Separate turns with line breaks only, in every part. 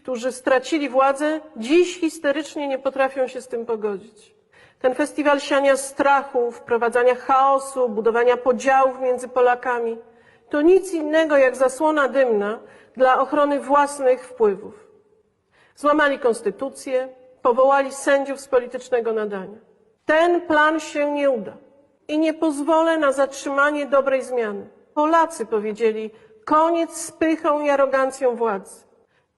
którzy stracili władzę, dziś histerycznie nie potrafią się z tym pogodzić. Ten festiwal siania strachu, wprowadzania chaosu, budowania podziałów między Polakami to nic innego jak zasłona dymna dla ochrony własnych wpływów. Złamali konstytucję, powołali sędziów z politycznego nadania. Ten plan się nie uda i nie pozwolę na zatrzymanie dobrej zmiany. Polacy powiedzieli koniec z pychą i arogancją władzy.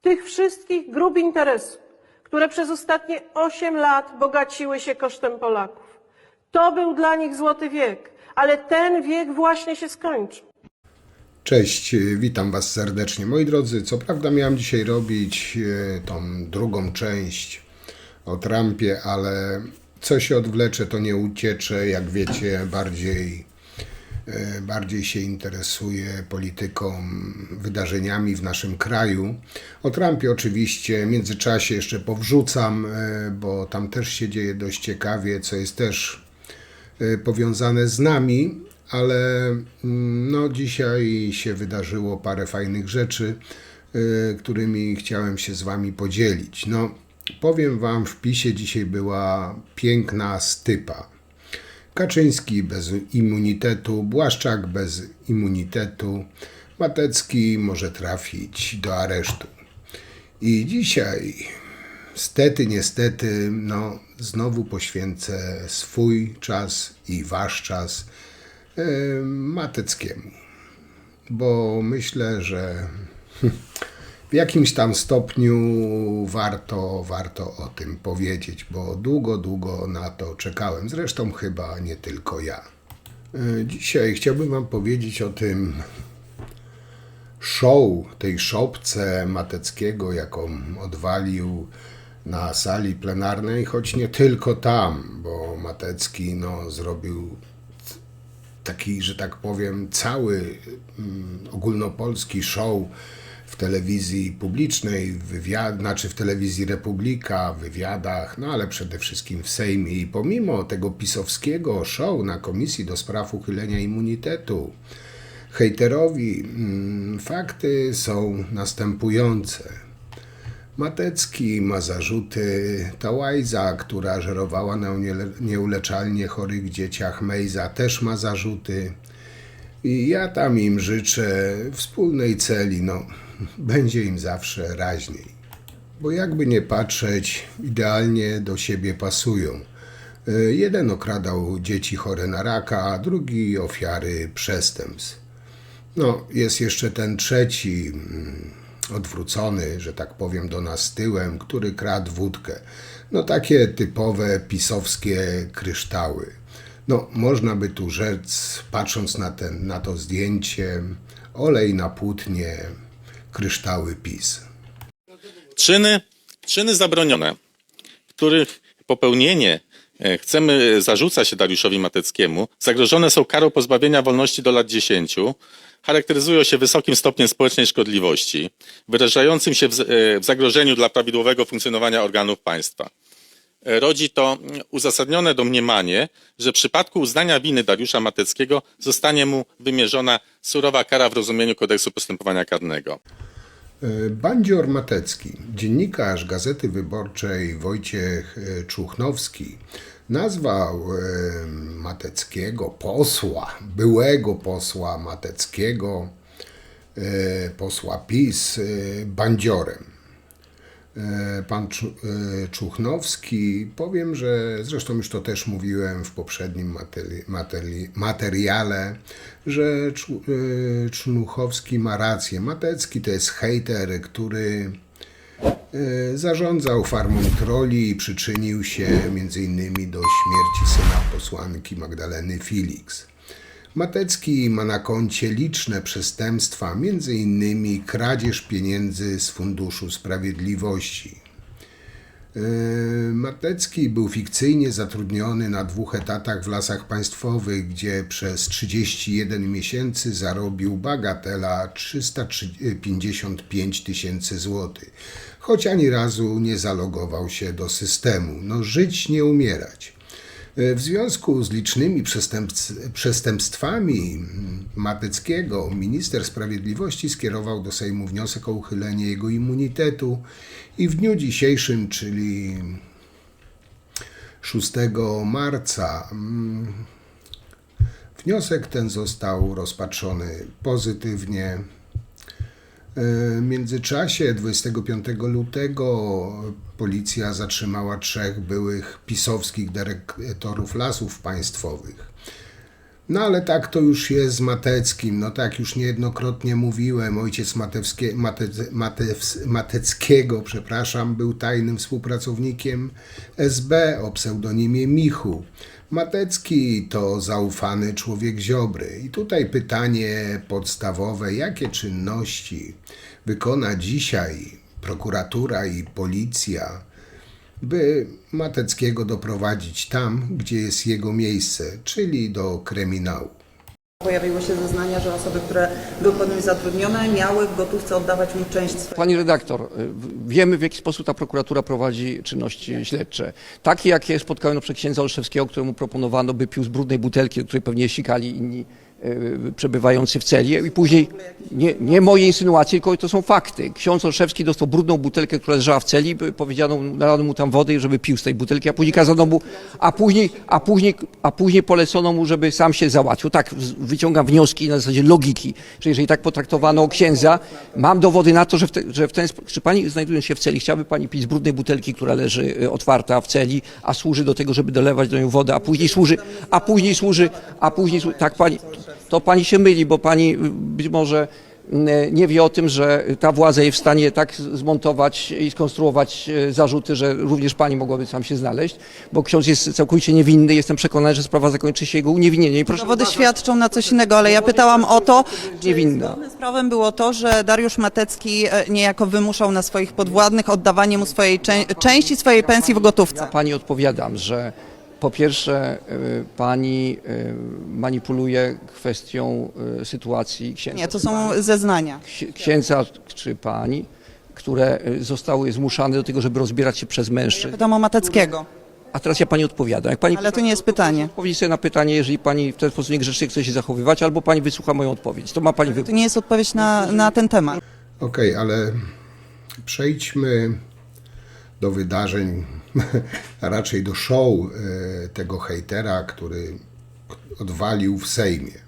Tych wszystkich grup interesów, które przez ostatnie 8 lat bogaciły się kosztem Polaków. To był dla nich złoty wiek, ale ten wiek właśnie się skończy.
Cześć, witam Was serdecznie. Moi drodzy, co prawda miałem dzisiaj robić tą drugą część o Trumpie, ale co się odwlecze, to nie uciecze. Jak wiecie, bardziej się interesuję polityką, wydarzeniami w naszym kraju. O Trumpie oczywiście w międzyczasie jeszcze powrzucam, bo tam też się dzieje dość ciekawie, co jest też powiązane z nami, ale no, dzisiaj się wydarzyło parę fajnych rzeczy, którymi chciałem się z Wami podzielić. No, powiem Wam, w PiS-ie dzisiaj była piękna stypa. Kaczyński bez immunitetu, Błaszczak bez immunitetu, Matecki może trafić do aresztu. I dzisiaj, niestety, no, znowu poświęcę swój czas i Wasz czas Mateckiemu, bo myślę, że w jakimś tam stopniu warto o tym powiedzieć, bo długo na to czekałem. Zresztą chyba nie tylko ja. Dzisiaj chciałbym Wam powiedzieć o tym show, tej szopce Mateckiego, jaką odwalił na sali plenarnej, choć nie tylko tam, bo Matecki zrobił taki, że tak powiem, cały ogólnopolski show w telewizji publicznej, w telewizji Republika, w wywiadach, no ale przede wszystkim w Sejmie. I pomimo tego pisowskiego show na Komisji do Spraw Uchylenia Immunitetu hejterowi, fakty są następujące. Matecki ma zarzuty, ta Łajza, która żerowała na nieuleczalnie chorych dzieciach, Mejza, też ma zarzuty. I ja tam im życzę wspólnej celi, będzie im zawsze raźniej. Bo jakby nie patrzeć, idealnie do siebie pasują. Jeden okradał dzieci chore na raka, a drugi ofiary przestępstw. Jest jeszcze ten trzeci, odwrócony, że tak powiem, do nas tyłem, który kradł wódkę. Takie typowe pisowskie kryształy. Można by tu rzec, patrząc na to zdjęcie, olej na płótnie, kryształy PiS.
Czyny zabronione, których popełnienie chcemy zarzucać Dariuszowi Mateckiemu, zagrożone są karą pozbawienia wolności do lat 10, charakteryzują się wysokim stopniem społecznej szkodliwości, wyrażającym się w zagrożeniu dla prawidłowego funkcjonowania organów państwa. Rodzi to uzasadnione domniemanie, że w przypadku uznania winy Dariusza Mateckiego zostanie mu wymierzona surowa kara w rozumieniu Kodeksu Postępowania Karnego.
Bandzior Matecki, dziennikarz Gazety Wyborczej Wojciech Czuchnowski, nazwał Mateckiego, byłego posła Mateckiego, posła PiS, bandziorem. Pan Czuchnowski, powiem, że zresztą już to też mówiłem w poprzednim materiale, że Czuchowski ma rację. Matecki to jest hejter, który zarządzał farmą trolli i przyczynił się m.in. do śmierci syna posłanki Magdaleny Felix. Matecki ma na koncie liczne przestępstwa, m.in. kradzież pieniędzy z Funduszu Sprawiedliwości. Matecki był fikcyjnie zatrudniony na 2 etatach w Lasach Państwowych, gdzie przez 31 miesięcy zarobił bagatela 355 000 złotych, choć ani razu nie zalogował się do systemu. Żyć, nie umierać. W związku z licznymi przestępstwami Mateckiego minister sprawiedliwości skierował do Sejmu wniosek o uchylenie jego immunitetu i w dniu dzisiejszym, czyli 6 marca, wniosek ten został rozpatrzony pozytywnie. W międzyczasie 25 lutego policja zatrzymała 3 byłych pisowskich dyrektorów Lasów Państwowych. No ale tak to już jest z Mateckim. No tak już niejednokrotnie mówiłem, ojciec Mateckiego, był tajnym współpracownikiem SB o pseudonimie Michu. Matecki to zaufany człowiek Ziobry. I tutaj pytanie podstawowe, jakie czynności wykona dzisiaj prokuratura i policja, by Mateckiego doprowadzić tam, gdzie jest jego miejsce, czyli do kryminału.
Pojawiły się zeznania, że osoby, które były pod nim zatrudnione, miały w gotówce oddawać mu część swojej.
Pani redaktor, wiemy w jaki sposób ta prokuratura prowadzi czynności śledcze. Takie, jakie spotkałem na przykład księdza Olszewskiego, któremu proponowano, by pił z brudnej butelki, do której pewnie sikali inni przebywający w celi. I później, nie moje insynuacje, tylko to są fakty. Ksiądz Olszewski dostał brudną butelkę, która leżała w celi, nalano mu tam wody, żeby pił z tej butelki, a później kazano mu, a później polecono mu, żeby sam się załatwił. Tak, wyciągam wnioski na zasadzie logiki, że jeżeli tak potraktowano księdza, mam dowody na to, że w ten sposób, czy pani znajdując się w celi, chciałaby pani pić z brudnej butelki, która leży otwarta w celi, a służy do tego, żeby dolewać do niej wodę, tak pani, to pani się myli, bo pani być może nie wie o tym, że ta władza jest w stanie tak zmontować i skonstruować zarzuty, że również pani mogłaby tam się znaleźć, bo ksiądz jest całkowicie niewinny. Jestem przekonany, że sprawa zakończy się jego uniewinnieniem. I proszę,
Dowody świadczą na coś innego, ale ja pytałam o to, czy
niewinna.
zgodne z prawem było to, że Dariusz Matecki niejako wymuszał na swoich podwładnych oddawanie mu swojej części swojej pensji w gotówce.
Pani odpowiadam, że po pierwsze pani manipuluje kwestią sytuacji księdza.
Nie, to są zeznania.
Księdza czy pani, które zostały zmuszane do tego, żeby rozbierać się przez mężczyzn.
Pytam o Mateckiego,
A teraz ja pani odpowiadam. Jak pani
ale to nie jest pytanie.
odpowiedzi sobie na pytanie, jeżeli pani w ten sposób niegrzecznie chce się zachowywać, albo pani wysłucha moją odpowiedź. To ma pani
To
wybór.
nie jest odpowiedź na ten temat.
Okej, ale przejdźmy do wydarzeń, a raczej do show tego hejtera, który odwalił w Sejmie.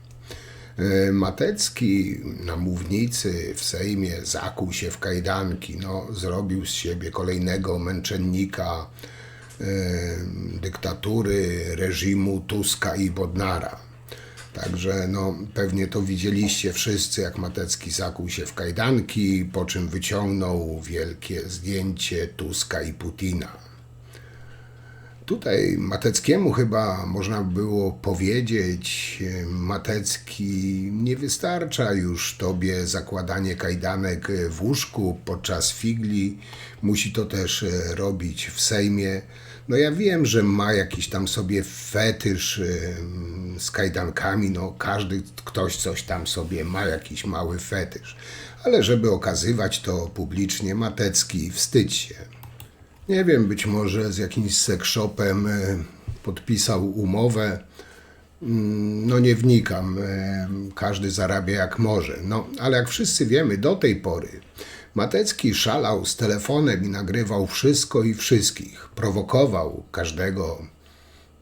Matecki na mównicy w Sejmie zakuł się w kajdanki, zrobił z siebie kolejnego męczennika dyktatury reżimu Tuska i Bodnara. Także pewnie to widzieliście wszyscy, jak Matecki zakuł się w kajdanki, po czym wyciągnął wielkie zdjęcie Tuska i Putina. Tutaj Mateckiemu chyba można było powiedzieć: Matecki, nie wystarcza już tobie zakładanie kajdanek w łóżku podczas figli, musi to też robić w Sejmie. No ja wiem, że ma jakiś tam sobie fetysz z kajdankami, ktoś coś tam sobie ma, jakiś mały fetysz. Ale żeby okazywać to publicznie, Matecki, wstydź się. Nie wiem, być może z jakimś sex-shopem podpisał umowę. Nie wnikam, każdy zarabia jak może. Ale jak wszyscy wiemy, do tej pory Matecki szalał z telefonem i nagrywał wszystko i wszystkich. Prowokował każdego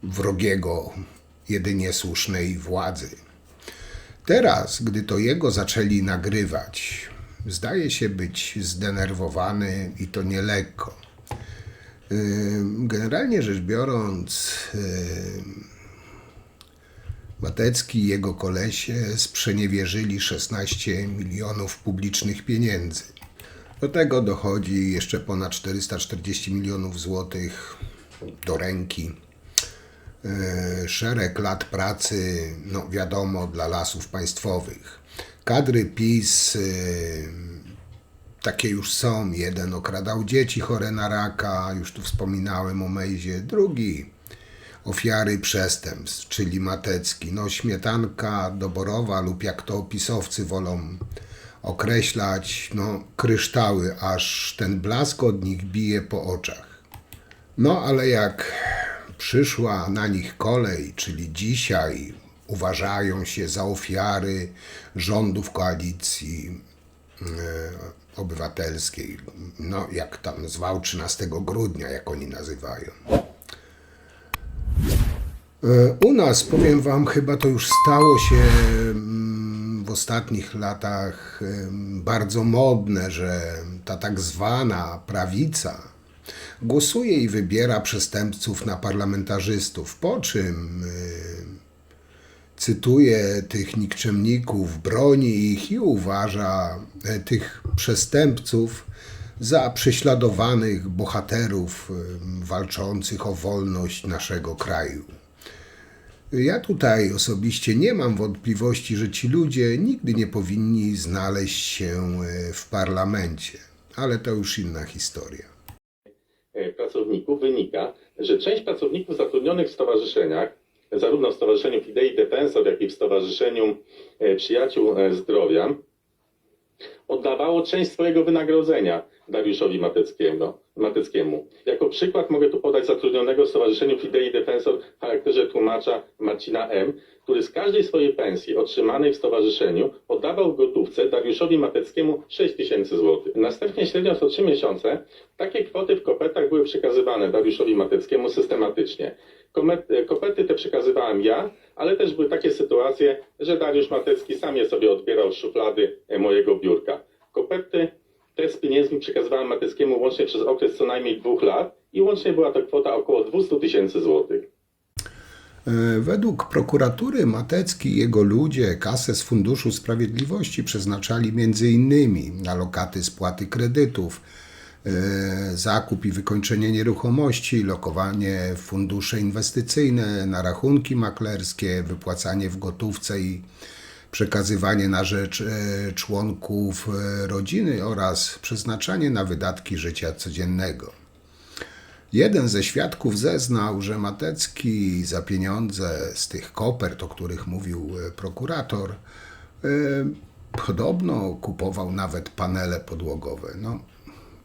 wrogiego, jedynie słusznej władzy. Teraz, gdy to jego zaczęli nagrywać, zdaje się być zdenerwowany i to nie lekko. Generalnie rzecz biorąc, Matecki i jego kolesie sprzeniewierzyli 16 milionów publicznych pieniędzy. Do tego dochodzi jeszcze ponad 440 milionów złotych do ręki. Szereg lat pracy, wiadomo, dla Lasów Państwowych. Kadry PiS takie już są. Jeden okradał dzieci chore na raka, już tu wspominałem o Mejzie. Drugi ofiary przestępstw, czyli Matecki. Śmietanka doborowa lub jak to pisowcy wolą określać, kryształy, aż ten blask od nich bije po oczach. Ale jak przyszła na nich kolej, czyli dzisiaj uważają się za ofiary rządów koalicji obywatelskiej, no jak tam zwał 13 grudnia, jak oni nazywają. U nas, powiem wam, chyba to już stało się w ostatnich latach bardzo modne, że ta tak zwana prawica głosuje i wybiera przestępców na parlamentarzystów, po czym cytuje tych nikczemników, broni ich i uważa tych przestępców za prześladowanych bohaterów walczących o wolność naszego kraju. Ja tutaj osobiście nie mam wątpliwości, że ci ludzie nigdy nie powinni znaleźć się w parlamencie, ale to już inna historia.
Pracowników wynika, że część pracowników zatrudnionych w stowarzyszeniach, zarówno w Stowarzyszeniu Fidei Defensor, jak i w Stowarzyszeniu Przyjaciół Zdrowia, oddawało część swojego wynagrodzenia Dariuszowi Mateckiemu. Jako przykład mogę tu podać zatrudnionego w Stowarzyszeniu Fidei Defensor w charakterze tłumacza Marcina M., który z każdej swojej pensji otrzymanej w stowarzyszeniu oddawał w gotówce Dariuszowi Mateckiemu 6 000 złotych. Następnie średnio co 3 miesiące takie kwoty w kopertach były przekazywane Dariuszowi Mateckiemu systematycznie. Koperty te przekazywałem ja, ale też były takie sytuacje, że Dariusz Matecki sam je sobie odbierał z szuflady mojego biurka. Koperty te z pieniędzmi przekazywałem Mateckiemu łącznie przez okres co najmniej 2 lat i łącznie była to kwota około 200 000 złotych.
Według prokuratury Matecki i jego ludzie kasę z Funduszu Sprawiedliwości przeznaczali m.in. na lokaty spłaty kredytów, zakup i wykończenie nieruchomości, lokowanie w fundusze inwestycyjne, na rachunki maklerskie, wypłacanie w gotówce i przekazywanie na rzecz członków rodziny oraz przeznaczanie na wydatki życia codziennego. Jeden ze świadków zeznał, że Matecki za pieniądze z tych kopert, o których mówił prokurator, podobno kupował nawet panele podłogowe. No,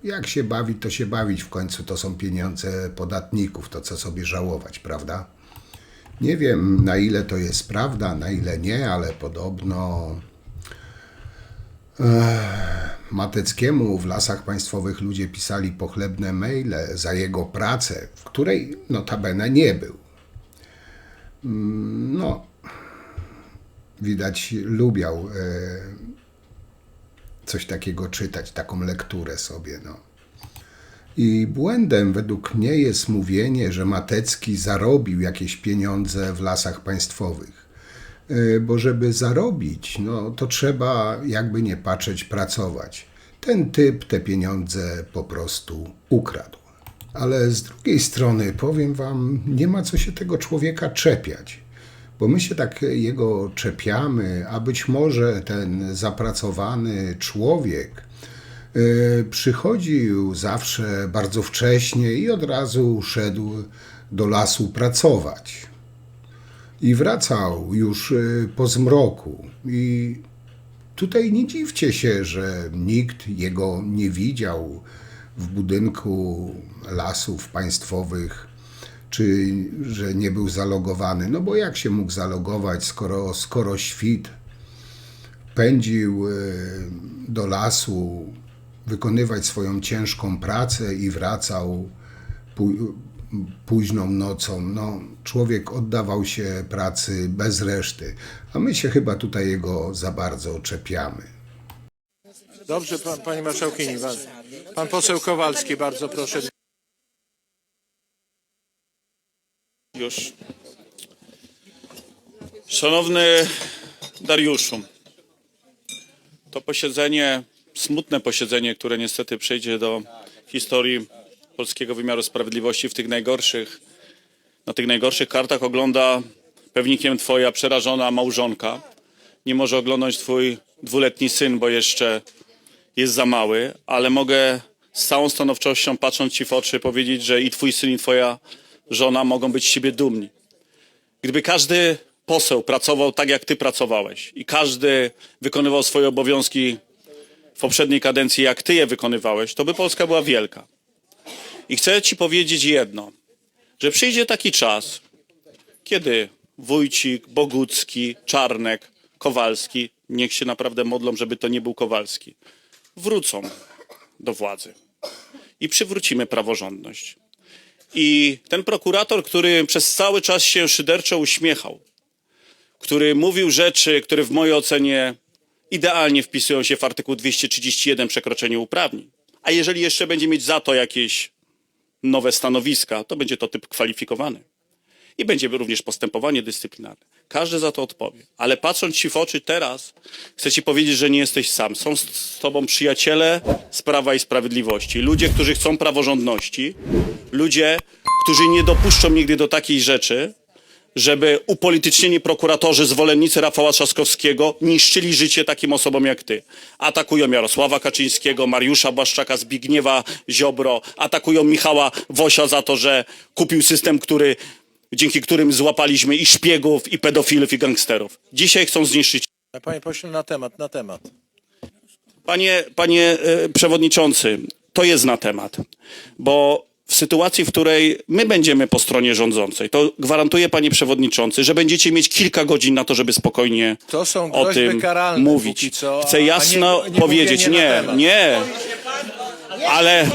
jak się bawić, to się bawić, w końcu to są pieniądze podatników, to co sobie żałować, prawda? Nie wiem, na ile to jest prawda, na ile nie, ale podobno Mateckiemu w Lasach Państwowych ludzie pisali pochlebne maile za jego pracę, w której notabene nie był. No, widać lubiał coś takiego czytać, taką lekturę sobie, no. I błędem według mnie jest mówienie, że Matecki zarobił jakieś pieniądze w Lasach Państwowych. Bo żeby zarobić, no to trzeba, jakby nie patrzeć, pracować. Ten typ te pieniądze po prostu ukradł. Ale z drugiej strony, powiem wam, nie ma co się tego człowieka czepiać. Bo my się tak jego czepiamy, a być może ten zapracowany człowiek przychodził zawsze bardzo wcześnie i od razu szedł do lasu pracować. I wracał już po zmroku. I tutaj nie dziwcie się, że nikt jego nie widział w budynku Lasów Państwowych, czy że nie był zalogowany. No bo jak się mógł zalogować, skoro świt pędził do lasu wykonywać swoją ciężką pracę i wracał późną nocą. No, człowiek oddawał się pracy bez reszty, a my się chyba tutaj jego za bardzo czepiamy.
Dobrze, pani marszałkini. Pan poseł Kowalski, bardzo proszę.
Już. Szanowny Dariuszu, to posiedzenie, smutne posiedzenie, które niestety przejdzie do historii polskiego wymiaru sprawiedliwości na tych najgorszych kartach ogląda pewnikiem twoja przerażona małżonka. Nie może oglądać twój 2-letni syn, bo jeszcze jest za mały, ale mogę z całą stanowczością, patrząc ci w oczy, powiedzieć, że i twój syn, i twoja żona mogą być z siebie dumni. Gdyby każdy poseł pracował tak, jak ty pracowałeś i każdy wykonywał swoje obowiązki w poprzedniej kadencji, jak ty je wykonywałeś, to by Polska była wielka. I chcę ci powiedzieć jedno, że przyjdzie taki czas, kiedy Wójcik, Bogucki, Czarnek, Kowalski, niech się naprawdę modlą, żeby to nie był Kowalski, wrócą do władzy i przywrócimy praworządność. I ten prokurator, który przez cały czas się szyderczo uśmiechał, który mówił rzeczy, które w mojej ocenie idealnie wpisują się w artykuł 231 przekroczenie uprawnień, a jeżeli jeszcze będzie mieć za to jakieś nowe stanowiska, to będzie to typ kwalifikowany. I będzie również postępowanie dyscyplinarne. Każdy za to odpowie. Ale patrząc ci w oczy teraz, chcę ci powiedzieć, że nie jesteś sam. Są z tobą przyjaciele z Prawa i Sprawiedliwości. Ludzie, którzy chcą praworządności. Ludzie, którzy nie dopuszczą nigdy do takiej rzeczy, żeby upolitycznieni prokuratorzy, zwolennicy Rafała Trzaskowskiego niszczyli życie takim osobom jak ty. Atakują Jarosława Kaczyńskiego, Mariusza Błaszczaka, Zbigniewa Ziobro, atakują Michała Wosia za to, że kupił system, dzięki którym złapaliśmy i szpiegów, i pedofilów, i gangsterów. Dzisiaj chcą zniszczyć.
Panie pośle, na temat.
Panie przewodniczący, to jest na temat, bo w sytuacji, w której my będziemy po stronie rządzącej, to gwarantuję, panie przewodniczący, że będziecie mieć kilka godzin na to, żeby spokojnie
To są
o
groźby
tym
karalne
mówić.
póki co,
Chcę
a
jasno
nie
powiedzieć,
mówienie na temat.
nie, ale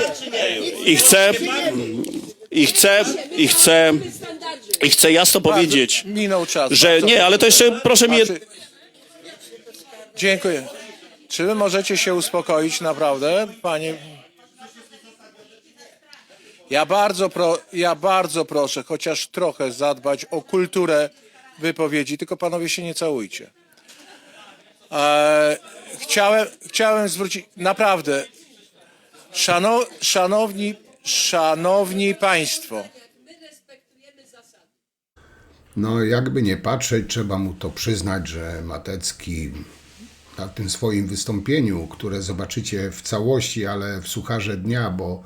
i chcę jasno powiedzieć,
Minął czas.
że
Bardzo
nie, ale to jeszcze proszę mi...
Dziękuję. Czy wy możecie się uspokoić naprawdę, panie? Ja bardzo proszę chociaż trochę zadbać o kulturę wypowiedzi, tylko panowie się nie całujcie. Chciałem zwrócić, naprawdę, szanowni państwo,
No, jakby nie patrzeć, trzeba mu to przyznać, że Matecki na tym swoim wystąpieniu, które zobaczycie w całości, ale w sucharze dnia, bo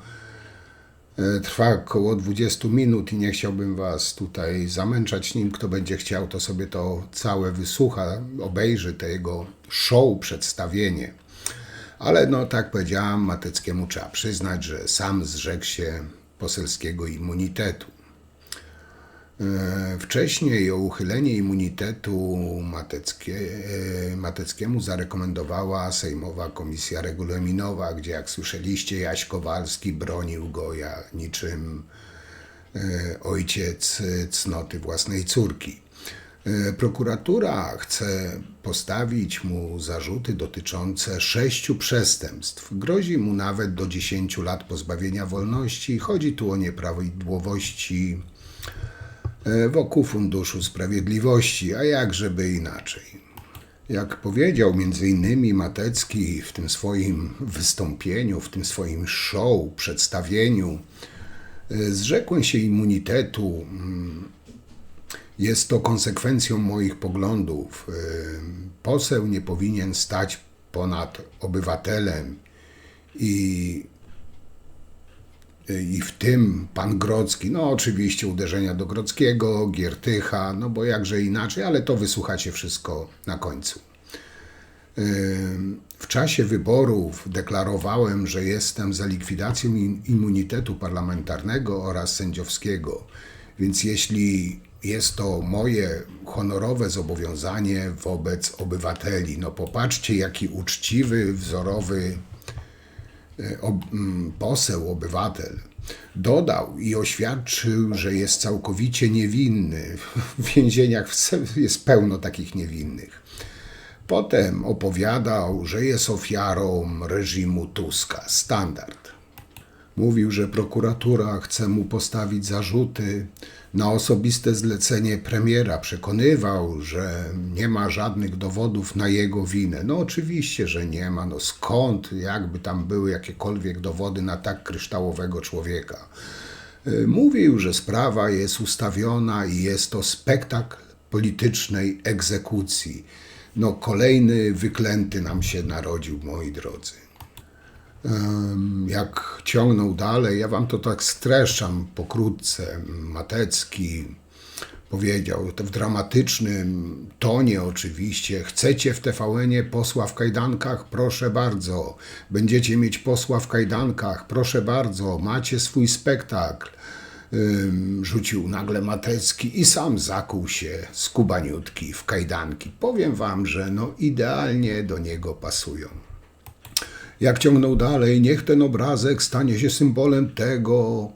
trwa około 20 minut i nie chciałbym was tutaj zamęczać nim. Kto będzie chciał, to sobie to całe wysłucha, obejrzy te jego show, przedstawienie. Ale no, tak powiedziałam, Mateckiemu trzeba przyznać, że sam zrzekł się poselskiego immunitetu. Wcześniej o uchylenie immunitetu Mateckiemu zarekomendowała Sejmowa Komisja Regulaminowa, gdzie, jak słyszeliście, Jaś Kowalski bronił go niczym ojciec cnoty własnej córki. Prokuratura chce postawić mu zarzuty dotyczące 6 przestępstw. Grozi mu nawet do 10 lat pozbawienia wolności. Chodzi tu o nieprawidłowości wokół Funduszu Sprawiedliwości, a jakżeby inaczej. Jak powiedział m.in. Matecki w tym swoim wystąpieniu, w tym swoim show, przedstawieniu, zrzekłem się immunitetu. Jest to konsekwencją moich poglądów. Poseł nie powinien stać ponad obywatelem i w tym pan Grodzki, no oczywiście uderzenia do Grodzkiego, Giertycha, no bo jakże inaczej, ale to wysłuchacie wszystko na końcu. W czasie wyborów deklarowałem, że jestem za likwidacją immunitetu parlamentarnego oraz sędziowskiego, więc jeśli jest to moje honorowe zobowiązanie wobec obywateli, no popatrzcie, jaki uczciwy, wzorowy poseł, obywatel dodał i oświadczył, że jest całkowicie niewinny. W więzieniach jest pełno takich niewinnych. Potem opowiadał, że jest ofiarą reżimu Tuska. Standard. Mówił, że prokuratura chce mu postawić zarzuty na osobiste zlecenie premiera. Przekonywał, że nie ma żadnych dowodów na jego winę. No oczywiście, że nie ma. No skąd, jakby tam były jakiekolwiek dowody na tak kryształowego człowieka. Mówił, że sprawa jest ustawiona i jest to spektakl politycznej egzekucji. No kolejny wyklęty nam się narodził, moi drodzy. Jak ciągnął dalej, ja wam to tak streszczam pokrótce. Matecki powiedział to w dramatycznym tonie oczywiście: chcecie w TVN-ie posła w kajdankach? Proszę bardzo. Będziecie mieć posła w kajdankach? Proszę bardzo. Macie swój spektakl. rzucił nagle Matecki i sam zakuł się skubaniutki w kajdanki. Powiem wam, że no idealnie do niego pasują. Jak ciągnął dalej, niech ten obrazek stanie się symbolem tego,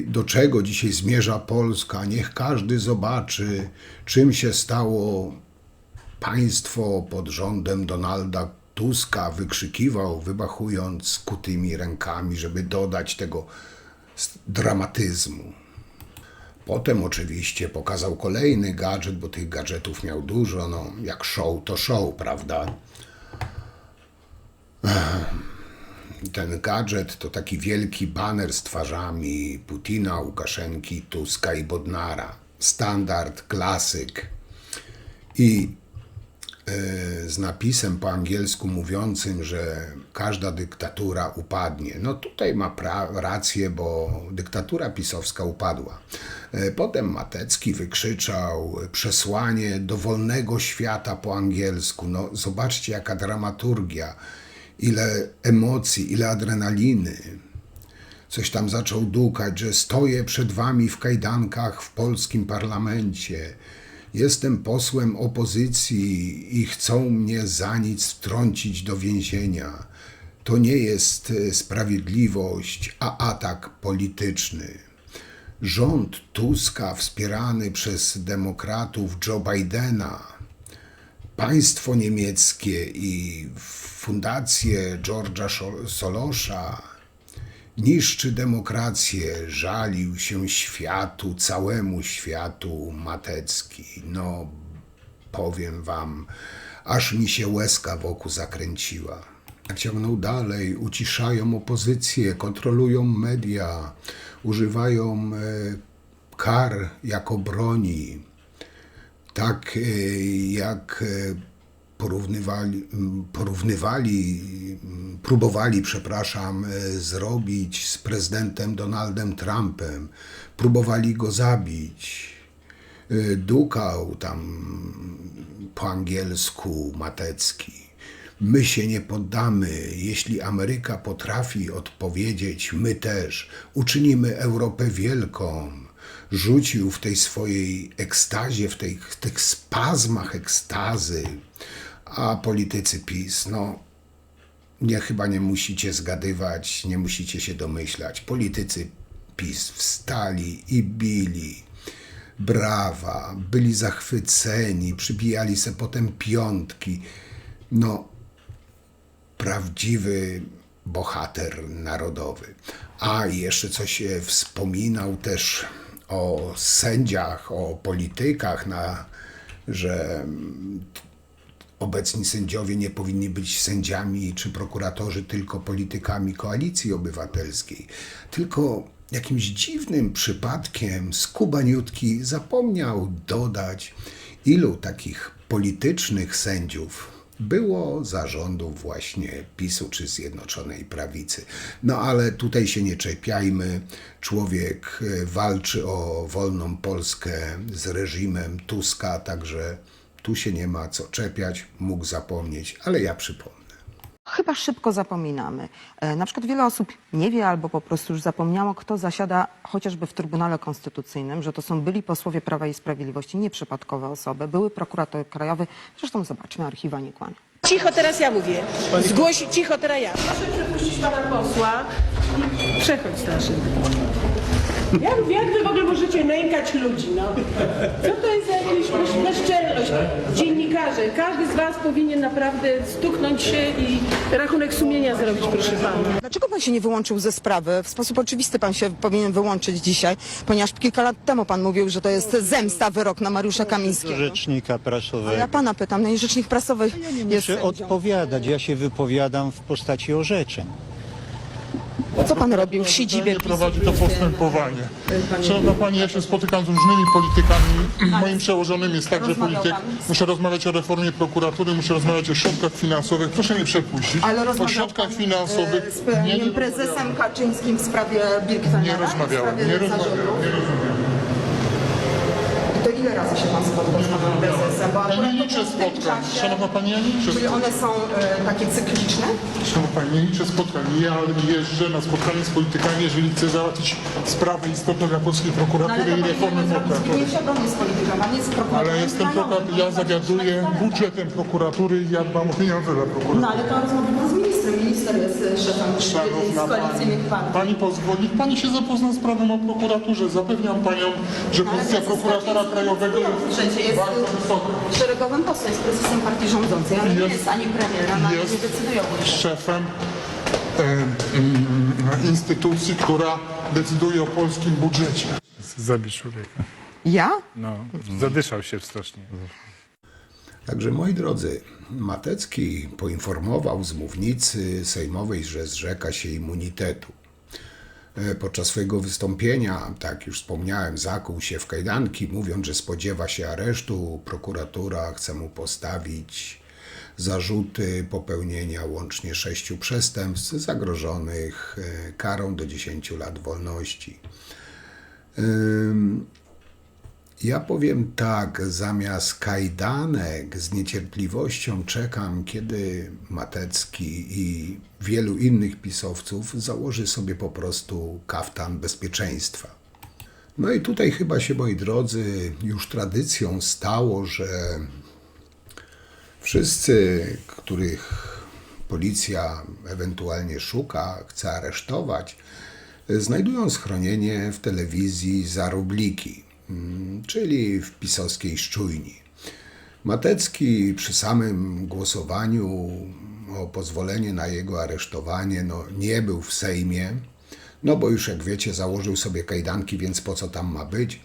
do czego dzisiaj zmierza Polska. Niech każdy zobaczy, czym się stało państwo pod rządem Donalda Tuska. Wykrzykiwał, wymachując skutymi rękami, żeby dodać tego dramatyzmu. Potem oczywiście pokazał kolejny gadżet, bo tych gadżetów miał dużo, no jak show to show, prawda? Ten gadżet to taki wielki baner z twarzami Putina, Łukaszenki, Tuska i Bodnara. Standard, klasyk. I z napisem po angielsku mówiącym, że każda dyktatura upadnie. No tutaj ma rację, bo dyktatura pisowska upadła. Potem Matecki wykrzyczał przesłanie do wolnego świata po angielsku. No zobaczcie jaka dramaturgia, ile emocji, ile adrenaliny. Coś tam zaczął dukać, że stoję przed wami w kajdankach w polskim parlamencie. Jestem posłem opozycji i chcą mnie za nic wtrącić do więzienia. To nie jest sprawiedliwość, a atak polityczny. Rząd Tuska wspierany przez demokratów Joe Bidena, państwo niemieckie i fundację George'a Soros'a niszczy demokrację, żalił się światu, całemu światu Matecki. No, powiem wam, aż mi się łezka wokół zakręciła. Ciągnął dalej, uciszają opozycję, kontrolują media, używają kar jako broni. Tak jak próbowali zrobić z prezydentem Donaldem Trumpem. Próbowali go zabić. Dukał tam po angielsku Matecki. My się nie poddamy. Jeśli Ameryka potrafi odpowiedzieć, my też. Uczynimy Europę wielką. Rzucił w tej swojej ekstazie, w tych spazmach ekstazy. A politycy PiS, no chyba nie musicie zgadywać, nie musicie się domyślać. Politycy PiS wstali i bili. Brawa, byli zachwyceni, przybijali se potem piątki. No, prawdziwy bohater narodowy. A jeszcze coś wspominał też o sędziach, o politykach, że obecni sędziowie nie powinni być sędziami czy prokuratorzy tylko politykami Koalicji Obywatelskiej. Tylko jakimś dziwnym przypadkiem skubaniutki zapomniał dodać, ilu takich politycznych sędziów było za rządów właśnie PiS-u czy Zjednoczonej Prawicy. No ale tutaj się nie czepiajmy. Człowiek walczy o wolną Polskę z reżimem Tuska, także tu się nie ma co czepiać, mógł zapomnieć, ale ja przypomnę.
Chyba szybko zapominamy. Na przykład wiele osób nie wie albo po prostu już zapomniało, kto zasiada chociażby w Trybunale Konstytucyjnym, że to są byli posłowie Prawa i Sprawiedliwości, nieprzypadkowe osoby, były prokurator krajowy. Zresztą zobaczmy, archiwa nie kłamie.
Cicho, teraz ja mówię. Zgłosi, cicho, teraz ja.
Proszę przepuścić pana posła i przechodź starszy. Jak wy w ogóle możecie nękać ludzi, no? Co to jest za jakaś bezczelność? Dziennikarze, każdy z was powinien naprawdę stuknąć się i rachunek sumienia zrobić, proszę pana.
Dlaczego pan się nie wyłączył ze sprawy? W sposób oczywisty pan się powinien wyłączyć dzisiaj, ponieważ kilka lat temu pan mówił, że to jest zemsta, wyrok na Mariusza Kamińskiego.
Rzecznika prasowego.
A ja pana pytam, no i rzecznik prasowy jest
Muszę
sędzią.
odpowiadać, ja się wypowiadam w postaci orzeczeń.
Co pan robił w siedzibie PiS-u?
Prowadzi to postępowanie. Szanowna Pani, ja się spotykam z różnymi politykami. Moim przełożonym jest także polityk. Muszę rozmawiać o reformie prokuratury, muszę rozmawiać o środkach finansowych. Proszę mnie przepuścić.
Ale
O
rozmawiał
środkach
pan,
finansowych
z prezesem Kaczyńskim w sprawie Birgfellnera?
nie rozmawiałem.
To ile razy razy się pan spotkał z panem prezesem? Bo
Ja
akurat
nie liczę
w tym
spotkań.
czasie-
Szanowna Pani, ja nie liczę
Czyli
spotkań.
one są takie cykliczne?
Szanowna Pani, nie liczę spotkań. Ja jeżdżę na spotkanie z politykami, jeżeli chcę załatwić sprawę istotną dla polskiej prokuratury i reformy prokuratury.
Nie świadomie z polityką, a nie z prokuratorem.
Ale jestem prokurator, ja zawiaduję budżetem prokuratury i ja dbam o pieniądze dla
No
prokuratury.
ale to rozmawia pan z ministrem. Minister jest szefem
Szanowna
z koalicyjnych partii.
Pani pozwoli, Pani się zapozna z prawem o prokuraturze. Zapewniam Panią, że pozycja prokuratora krajowego
Przecież
jest
jest
bardzo wysoka.
szeregowym posłem, jest prezesem partii rządzącej, ale nie
Jest-
jest ani premierem, ani nie
jest
decyduje o budżecie.
szefem instytucji, która decyduje o polskim budżecie.
Zabił człowieka.
Ja?
No, zadyszał się strasznie.
Także moi drodzy, Matecki poinformował z mównicy sejmowej, że zrzeka się immunitetu. Podczas swojego wystąpienia, tak już wspomniałem, zakuł się w kajdanki, mówiąc, że spodziewa się aresztu. Prokuratura chce mu postawić zarzuty popełnienia łącznie 6 przestępstw zagrożonych karą do 10 lat wolności. Ja powiem tak, zamiast kajdanek z niecierpliwością czekam, kiedy Matecki i wielu innych pisowców założy sobie po prostu kaftan bezpieczeństwa. No i tutaj chyba się, moi drodzy, już tradycją stało, że wszyscy, których policja ewentualnie szuka, chce aresztować, znajdują schronienie w telewizji za rubliki, czyli w pisowskiej Szczujni. Matecki przy samym głosowaniu o pozwolenie na jego aresztowanie nie był w Sejmie, bo już jak wiecie założył sobie kajdanki, więc po co tam ma być.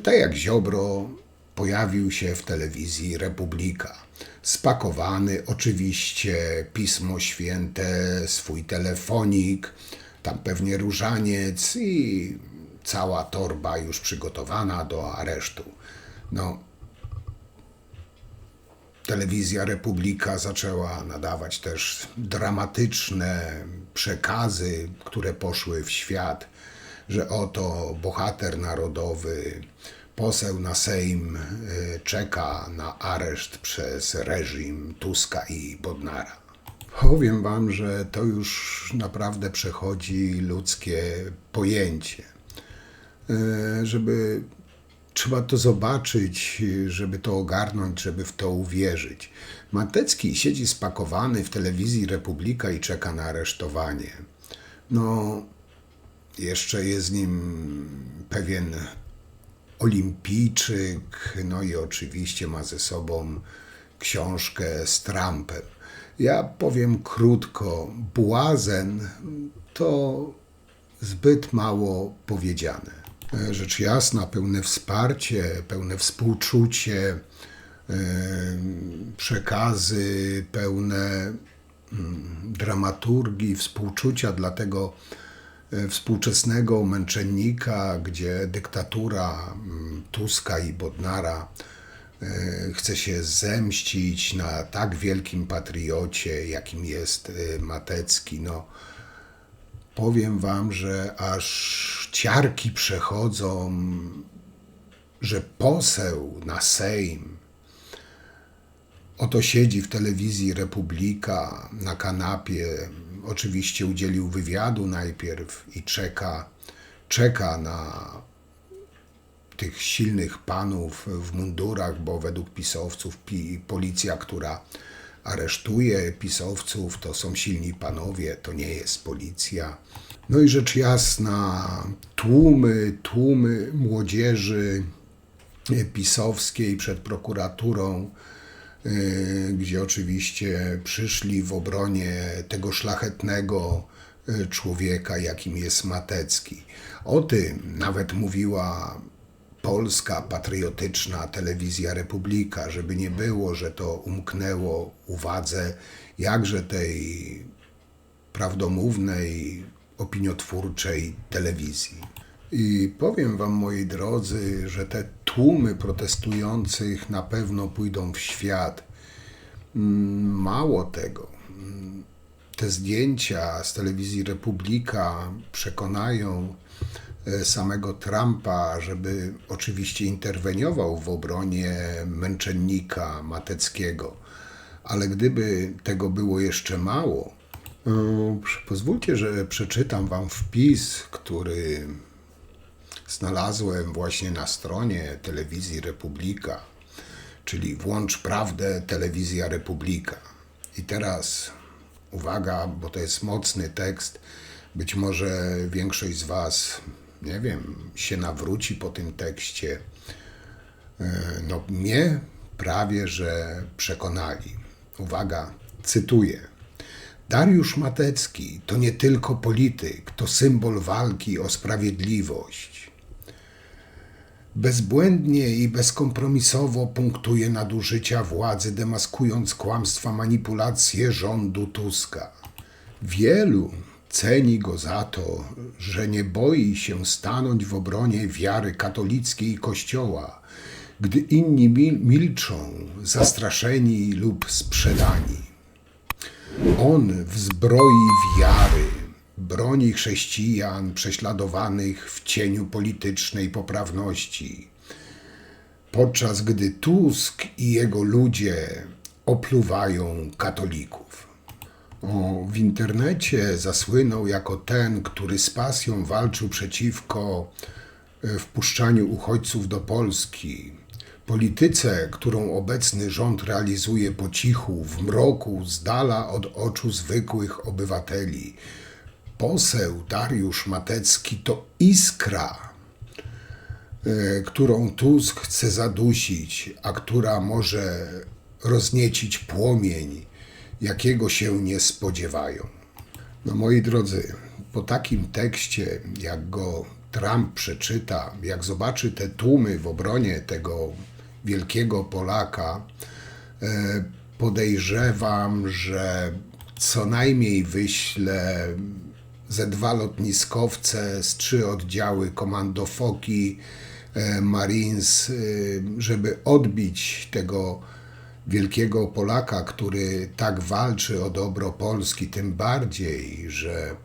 Tak jak Ziobro pojawił się w telewizji Republika. Spakowany oczywiście, Pismo Święte, swój telefonik, tam pewnie różaniec i cała torba już przygotowana do aresztu. Telewizja Republika zaczęła nadawać też dramatyczne przekazy, które poszły w świat, że oto bohater narodowy, poseł na Sejm czeka na areszt przez reżim Tuska i Bodnara. Powiem wam, że to już naprawdę przechodzi ludzkie pojęcie. Trzeba to zobaczyć, żeby to ogarnąć, żeby w to uwierzyć. Matecki siedzi spakowany w telewizji Republika i czeka na aresztowanie. Jeszcze jest z nim pewien olimpijczyk, i oczywiście ma ze sobą książkę z Trumpem. Ja powiem krótko, błazen to zbyt mało powiedziane. Rzecz jasna, pełne wsparcie, pełne współczucie, przekazy pełne dramaturgii, współczucia dla tego współczesnego męczennika, gdzie dyktatura Tuska i Bodnara chce się zemścić na tak wielkim patriocie, jakim jest Matecki. Powiem wam, że aż ciarki przechodzą, że poseł na Sejm oto siedzi w telewizji Republika na kanapie, oczywiście udzielił wywiadu najpierw i czeka na tych silnych panów w mundurach, bo według pisowców policja, która aresztuje pisowców, to są silni panowie, to nie jest policja. I rzecz jasna, tłumy młodzieży pisowskiej przed prokuraturą, gdzie oczywiście przyszli w obronie tego szlachetnego człowieka, jakim jest Matecki. O tym nawet mówiła polska, patriotyczna telewizja Republika, żeby nie było, że to umknęło uwadze jakże tej prawdomównej, opiniotwórczej telewizji. I powiem wam, moi drodzy, że te tłumy protestujących na pewno pójdą w świat. Mało tego, te zdjęcia z telewizji Republika przekonają samego Trumpa, żeby oczywiście interweniował w obronie męczennika Mateckiego. Ale gdyby tego było jeszcze mało, pozwólcie, że przeczytam wam wpis, który znalazłem właśnie na stronie telewizji Republika, czyli Włącz Prawdę, Telewizja Republika. I teraz uwaga, bo to jest mocny tekst, być może większość z was, nie wiem, się nawróci po tym tekście. No mnie prawie, że przekonali. Uwaga, cytuję. Dariusz Matecki to nie tylko polityk, to symbol walki o sprawiedliwość. Bezbłędnie i bezkompromisowo punktuje nadużycia władzy, demaskując kłamstwa, manipulacje rządu Tuska. Wielu ceni go za to, że nie boi się stanąć w obronie wiary katolickiej i Kościoła, gdy inni milczą, zastraszeni lub sprzedani. On w zbroi wiary broni chrześcijan prześladowanych w cieniu politycznej poprawności, podczas gdy Tusk i jego ludzie opluwają katolików. W internecie zasłynął jako ten, który z pasją walczył przeciwko wpuszczaniu uchodźców do Polski, polityce, którą obecny rząd realizuje po cichu, w mroku, z dala od oczu zwykłych obywateli. Poseł Dariusz Matecki to iskra, którą Tusk chce zadusić, a która może rozniecić płomień, jakiego się nie spodziewają. No moi drodzy, po takim tekście, jak go Trump przeczyta, jak zobaczy te tłumy w obronie tego wielkiego Polaka, podejrzewam, że co najmniej wyśle ze 2 lotniskowce, z 3 oddziały komando Foki, Marines, żeby odbić tego wielkiego Polaka, który tak walczy o dobro Polski, tym bardziej, że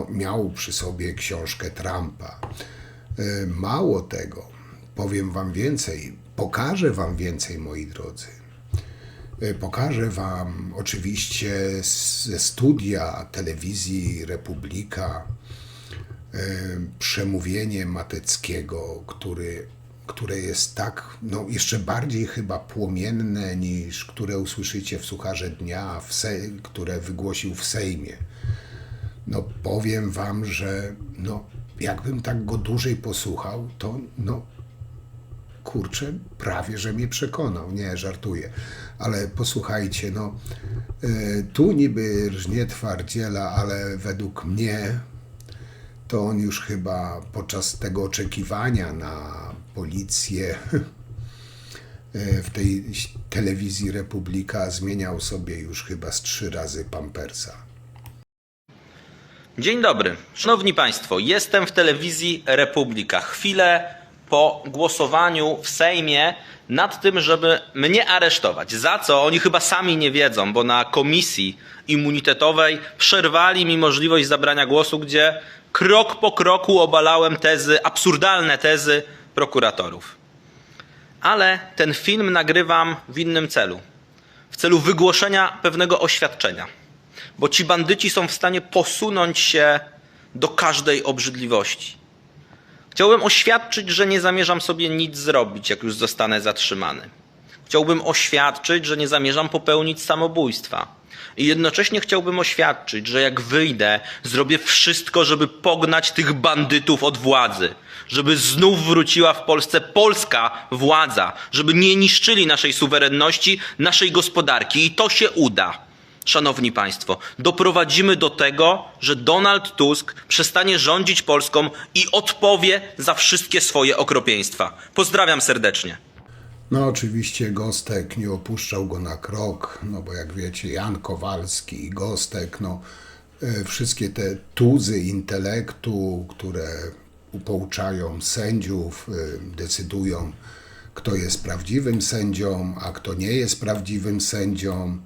miał przy sobie książkę Trumpa. Mało tego, powiem wam więcej, pokażę wam więcej, moi drodzy. Pokażę wam oczywiście ze studia telewizji Republika przemówienie Mateckiego, które jest tak, jeszcze bardziej chyba płomienne niż które usłyszycie w Sucharze Dnia, które wygłosił w Sejmie. Powiem wam, że jakbym tak go dłużej posłuchał, to kurczę, prawie że mnie przekonał. Nie, żartuję. Ale posłuchajcie, tu niby rżnie twardziela, ale według mnie to on już chyba podczas tego oczekiwania na policję w tej telewizji Republika zmieniał sobie już chyba z 3 razy pampersa.
Dzień dobry. Szanowni Państwo, jestem w telewizji Republika. Chwilę po głosowaniu w Sejmie nad tym, żeby mnie aresztować. Za co? Oni chyba sami nie wiedzą, bo na komisji immunitetowej przerwali mi możliwość zabrania głosu, gdzie krok po kroku obalałem tezy, absurdalne tezy prokuratorów. Ale ten film nagrywam w innym celu. W celu wygłoszenia pewnego oświadczenia. Bo ci bandyci są w stanie posunąć się do każdej obrzydliwości. Chciałbym oświadczyć, że nie zamierzam sobie nic zrobić, jak już zostanę zatrzymany. Chciałbym oświadczyć, że nie zamierzam popełnić samobójstwa. I jednocześnie chciałbym oświadczyć, że jak wyjdę, zrobię wszystko, żeby pognać tych bandytów od władzy. Żeby znów wróciła w Polsce polska władza. Żeby nie niszczyli naszej suwerenności, naszej gospodarki. I to się uda. Szanowni Państwo, doprowadzimy do tego, że Donald Tusk przestanie rządzić Polską i odpowie za wszystkie swoje okropieństwa. Pozdrawiam serdecznie.
Oczywiście Gostek nie opuszczał go na krok, bo jak wiecie, Jan Kowalski i Gostek, wszystkie te tuzy intelektu, które pouczają sędziów, decydują, kto jest prawdziwym sędzią, a kto nie jest prawdziwym sędzią.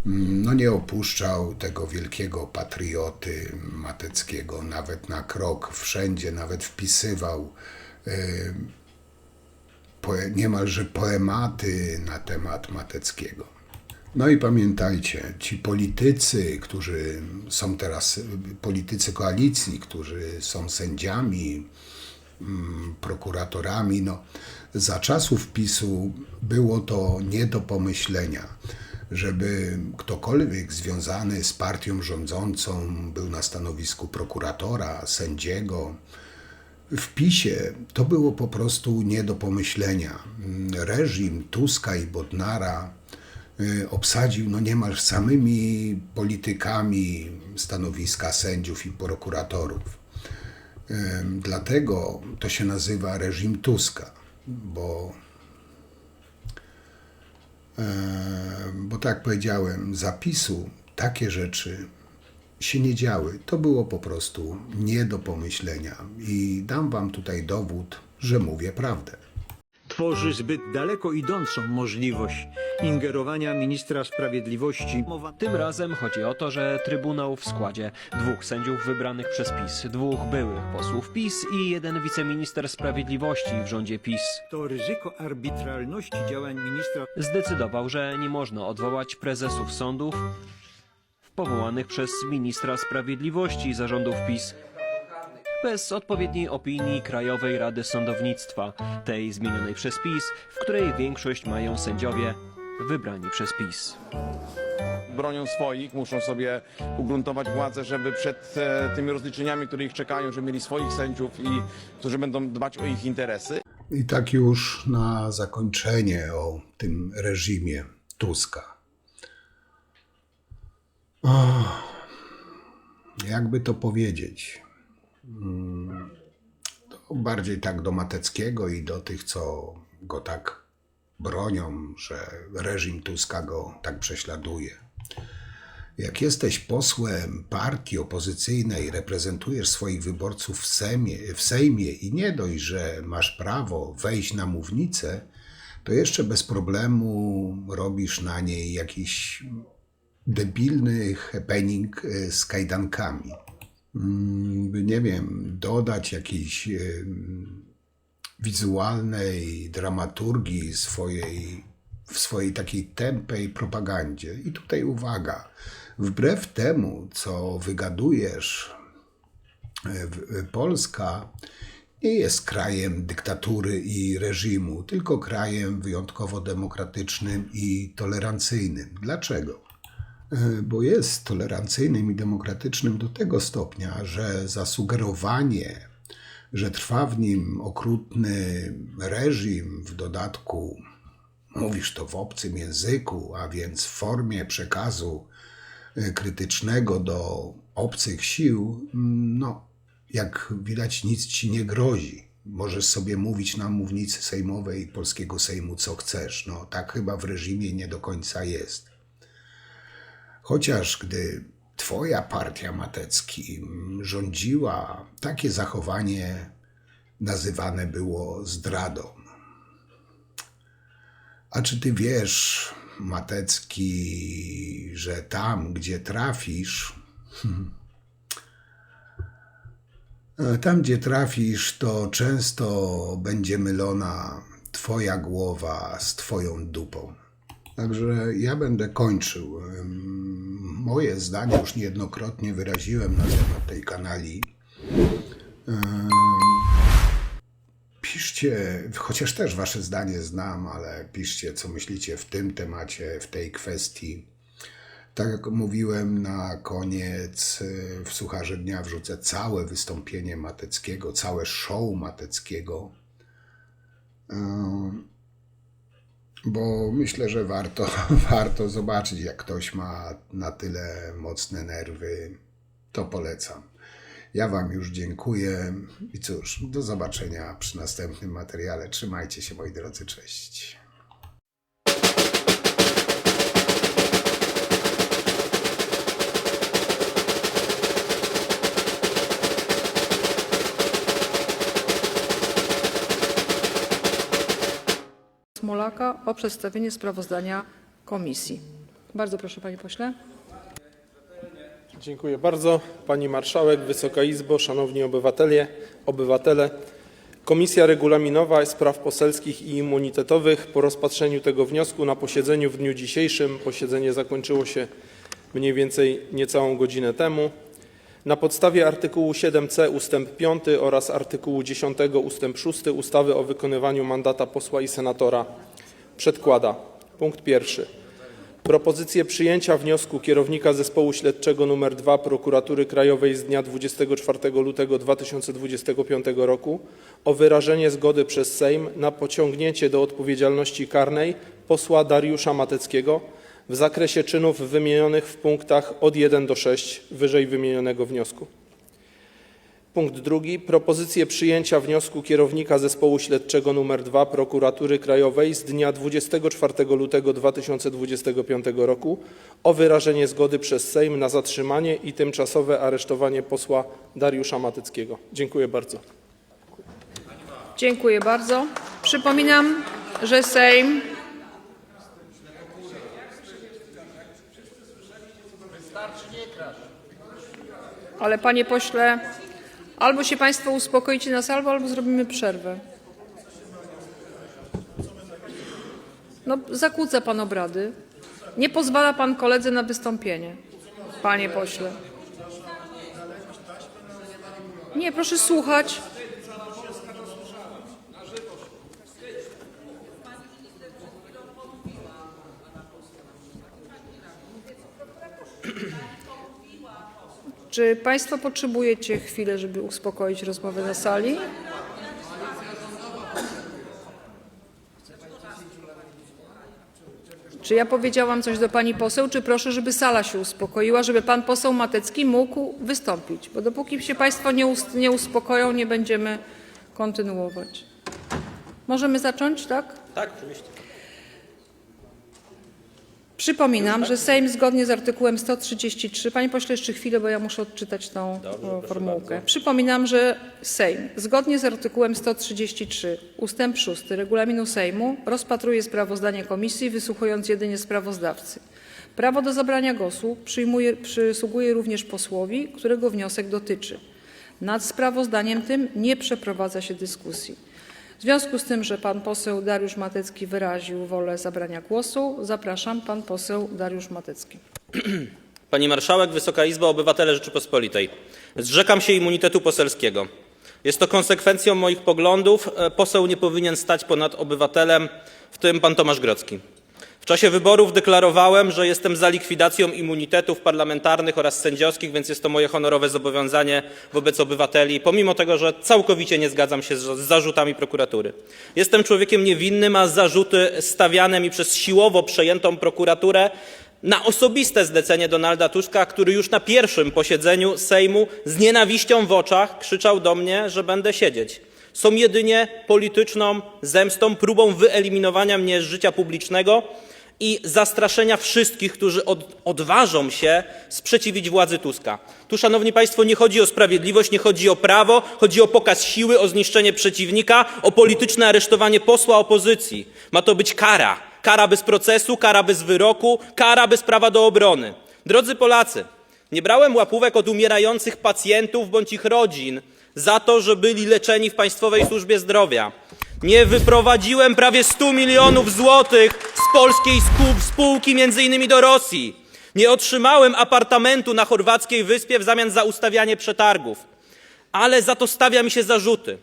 no nie opuszczał tego wielkiego patrioty Mateckiego, nawet na krok, wszędzie, nawet wpisywał niemalże poematy na temat Mateckiego. No i pamiętajcie, ci politycy, którzy są teraz, politycy koalicji, którzy są sędziami, prokuratorami, no za czasów PiS-u było to nie do pomyślenia, żeby ktokolwiek związany z partią rządzącą był na stanowisku prokuratora, sędziego. W PiS-ie to było po prostu nie do pomyślenia. Reżim Tuska i Bodnara obsadził no niemal samymi politykami stanowiska sędziów i prokuratorów. Dlatego to się nazywa reżim Tuska, bo tak jak powiedziałem, za PiS-u takie rzeczy się nie działy. To było po prostu nie do pomyślenia. I dam wam tutaj dowód, że mówię prawdę.
Tworzy zbyt daleko idącą możliwość ingerowania ministra sprawiedliwości.
Tym razem chodzi o to, że Trybunał w składzie 2 sędziów wybranych przez PiS, 2 byłych posłów PiS i 1 wiceminister sprawiedliwości w rządzie PiS
To ryzyko arbitralności działań ministra
zdecydował, że nie można odwołać prezesów sądów powołanych przez ministra sprawiedliwości zarządów PiS bez odpowiedniej opinii Krajowej Rady Sądownictwa, tej zmienionej przez PiS, w której większość mają sędziowie wybrani przez PiS.
Bronią swoich, muszą sobie ugruntować władzę, żeby przed tymi rozliczeniami, które ich czekają, żeby mieli swoich sędziów i którzy będą dbać o ich interesy.
I tak już na zakończenie o tym reżimie Tuska. Jakby to powiedzieć? To bardziej tak do Mateckiego i do tych, co go tak bronią, że reżim Tuska go tak prześladuje. Jak jesteś posłem partii opozycyjnej, reprezentujesz swoich wyborców w Sejmie i nie dość, że masz prawo wejść na mównicę, to jeszcze bez problemu robisz na niej jakiś debilny happening z kajdankami. Nie wiem, dodać jakiejś wizualnej dramaturgii w swojej takiej tępej propagandzie. I tutaj uwaga, wbrew temu, co wygadujesz, Polska nie jest krajem dyktatury i reżimu, tylko krajem wyjątkowo demokratycznym i tolerancyjnym. Dlaczego? Bo jest tolerancyjnym i demokratycznym do tego stopnia, że zasugerowanie, że trwa w nim okrutny reżim, w dodatku mówisz to w obcym języku, a więc w formie przekazu krytycznego do obcych sił, no jak widać nic ci nie grozi. Możesz sobie mówić na mównicy sejmowej polskiego Sejmu co chcesz. No tak chyba w reżimie nie do końca jest. Chociaż gdy twoja partia, Matecki, rządziła, takie zachowanie nazywane było zdradą. A czy ty wiesz, Matecki, że tam, gdzie trafisz, to często będzie mylona twoja głowa z twoją dupą. Także ja będę kończył. Moje zdanie już niejednokrotnie wyraziłem na temat tej kanali. Piszcie, chociaż też wasze zdanie znam, ale piszcie, co myślicie w tym temacie, w tej kwestii. Tak jak mówiłem, na koniec w Sucharze Dnia wrzucę całe wystąpienie Mateckiego, całe show Mateckiego. Bo myślę, że warto zobaczyć, jak ktoś ma na tyle mocne nerwy, to polecam. Ja wam już dziękuję i cóż, do zobaczenia przy następnym materiale. Trzymajcie się, moi drodzy, cześć.
Smolaka o przedstawienie sprawozdania komisji. Bardzo proszę, panie pośle.
Dziękuję bardzo. Pani Marszałek, Wysoka Izbo, Szanowni Obywatele. Komisja Regulaminowa, Spraw Poselskich i Immunitetowych po rozpatrzeniu tego wniosku na posiedzeniu w dniu dzisiejszym, posiedzenie zakończyło się mniej więcej niecałą godzinę temu, na podstawie artykułu 7c ust. 5 oraz artykułu 10 ust. 6 ustawy o wykonywaniu mandata posła i senatora przedkłada: punkt pierwszy. Propozycję przyjęcia wniosku kierownika Zespołu Śledczego nr 2 Prokuratury Krajowej z dnia 24 lutego 2025 roku o wyrażenie zgody przez Sejm na pociągnięcie do odpowiedzialności karnej posła Dariusza Mateckiego w zakresie czynów wymienionych w punktach od 1 do 6 wyżej wymienionego wniosku. Punkt drugi. Propozycję przyjęcia wniosku kierownika Zespołu Śledczego nr 2 Prokuratury Krajowej z dnia 24 lutego 2025 roku o wyrażenie zgody przez Sejm na zatrzymanie i tymczasowe aresztowanie posła Dariusza Mateckiego. Dziękuję bardzo.
Dziękuję bardzo. Przypominam, że Sejm... Ale panie pośle, albo się państwo uspokoicie na salwę, albo zrobimy przerwę. No, zakłóca pan obrady. Nie pozwala pan koledze na wystąpienie, panie pośle. Nie, proszę słuchać. Czy państwo potrzebujecie chwilę, żeby uspokoić rozmowę na sali? Czy ja powiedziałam coś do pani poseł, czy proszę, żeby sala się uspokoiła, żeby pan poseł Matecki mógł wystąpić? Bo dopóki się państwo nie uspokoją, nie będziemy kontynuować. Możemy zacząć, tak?
Tak, oczywiście.
Przypominam, że Sejm zgodnie z artykułem 133, panie pośle, jeszcze chwilę, bo ja muszę odczytać tą formułkę. Przypominam, że Sejm zgodnie z artykułem 133 ustęp 6 regulaminu Sejmu rozpatruje sprawozdanie komisji, wysłuchując jedynie sprawozdawcy. Prawo do zabrania głosu przysługuje również posłowi, którego wniosek dotyczy. Nad sprawozdaniem tym nie przeprowadza się dyskusji. W związku z tym, że pan poseł Dariusz Matecki wyraził wolę zabrania głosu, zapraszam, pan poseł Dariusz Matecki.
Pani Marszałek, Wysoka Izbo, Obywatele Rzeczypospolitej. Zrzekam się immunitetu poselskiego. Jest to konsekwencją moich poglądów. Poseł nie powinien stać ponad obywatelem, w tym pan Tomasz Grodzki. W czasie wyborów deklarowałem, że jestem za likwidacją immunitetów parlamentarnych oraz sędziowskich, więc jest to moje honorowe zobowiązanie wobec obywateli, pomimo tego, że całkowicie nie zgadzam się z zarzutami prokuratury. Jestem człowiekiem niewinnym, a zarzuty stawiane mi przez siłowo przejętą prokuraturę na osobiste zlecenie Donalda Tuska, który już na pierwszym posiedzeniu Sejmu z nienawiścią w oczach krzyczał do mnie, że będę siedzieć. Są jedynie polityczną zemstą, próbą wyeliminowania mnie z życia publicznego i zastraszenia wszystkich, którzy odważą się sprzeciwić władzy Tuska. Tu, szanowni państwo, nie chodzi o sprawiedliwość, nie chodzi o prawo, chodzi o pokaz siły, o zniszczenie przeciwnika, o polityczne aresztowanie posła opozycji. Ma to być kara. Kara bez procesu, kara bez wyroku, kara bez prawa do obrony. Drodzy Polacy, nie brałem łapówek od umierających pacjentów bądź ich rodzin za to, że byli leczeni w Państwowej Służbie Zdrowia. Nie wyprowadziłem prawie 100 milionów złotych z polskiej spółki między innymi do Rosji. Nie otrzymałem apartamentu na chorwackiej wyspie w zamian za ustawianie przetargów. Ale za to stawia mi się zarzuty.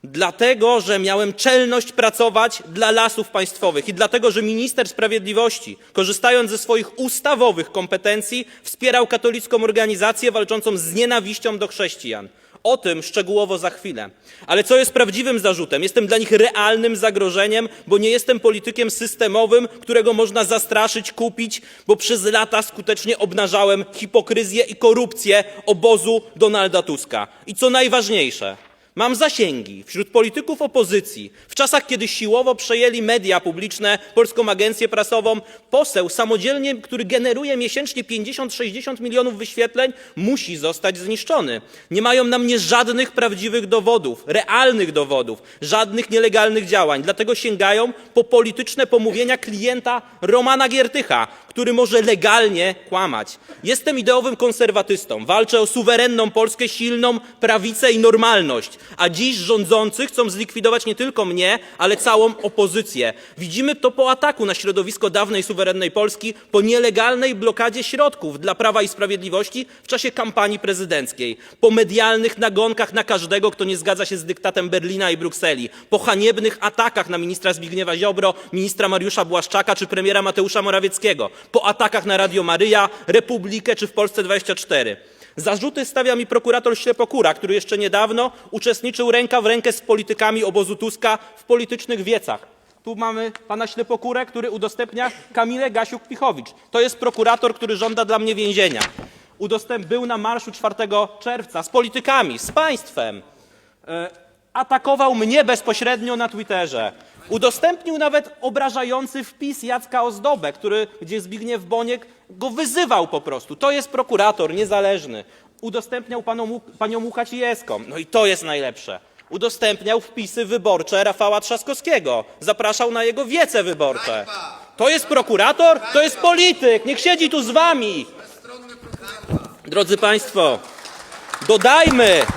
Dlatego, że miałem czelność pracować dla Lasów Państwowych i dlatego, że minister sprawiedliwości, korzystając ze swoich ustawowych kompetencji, wspierał katolicką organizację walczącą z nienawiścią do chrześcijan. O tym szczegółowo za chwilę. Ale co jest prawdziwym zarzutem? Jestem dla nich realnym zagrożeniem, bo nie jestem politykiem systemowym, którego można zastraszyć, kupić, bo przez lata skutecznie obnażałem hipokryzję i korupcję obozu Donalda Tuska. I co najważniejsze, mam zasięgi wśród polityków opozycji. W czasach, kiedy siłowo przejęli media publiczne, Polską Agencję Prasową, poseł samodzielnie, który generuje miesięcznie 50-60 milionów wyświetleń, musi zostać zniszczony. Nie mają na mnie żadnych prawdziwych dowodów, realnych dowodów, żadnych nielegalnych działań. Dlatego sięgają po polityczne pomówienia klienta Romana Giertycha,
który może legalnie kłamać. Jestem ideowym konserwatystą, walczę o suwerenną Polskę, silną prawicę i normalność, a dziś rządzący chcą zlikwidować nie tylko mnie, ale całą opozycję. Widzimy to po ataku na środowisko dawnej suwerennej Polski, po nielegalnej blokadzie środków dla Prawa i Sprawiedliwości w czasie kampanii prezydenckiej, po medialnych nagonkach na każdego, kto nie zgadza się z dyktatem Berlina i Brukseli, po haniebnych atakach na ministra Zbigniewa Ziobro, ministra Mariusza Błaszczaka czy premiera Mateusza Morawieckiego, po atakach na Radio Maryja, Republikę czy w Polsce 24. Zarzuty stawia mi prokurator Ślepokóra, który jeszcze niedawno uczestniczył ręka w rękę z politykami obozu Tuska w politycznych wiecach. Tu mamy pana Ślepokórę, który udostępnia Kamilę Gasiuk-Pichowicz. To jest prokurator, który żąda dla mnie więzienia. Był na marszu 4 czerwca z politykami, z państwem. Atakował mnie bezpośrednio na Twitterze. Udostępnił nawet obrażający wpis Jacka Ozdobę, gdzie Zbigniew Boniek go wyzywał po prostu. To jest prokurator niezależny. Udostępniał panią Łukacijewską. No i to jest najlepsze. Udostępniał wpisy wyborcze Rafała Trzaskowskiego. Zapraszał na jego wiece wyborcze. To jest prokurator? To jest polityk. Niech siedzi tu z wami. Drodzy państwo,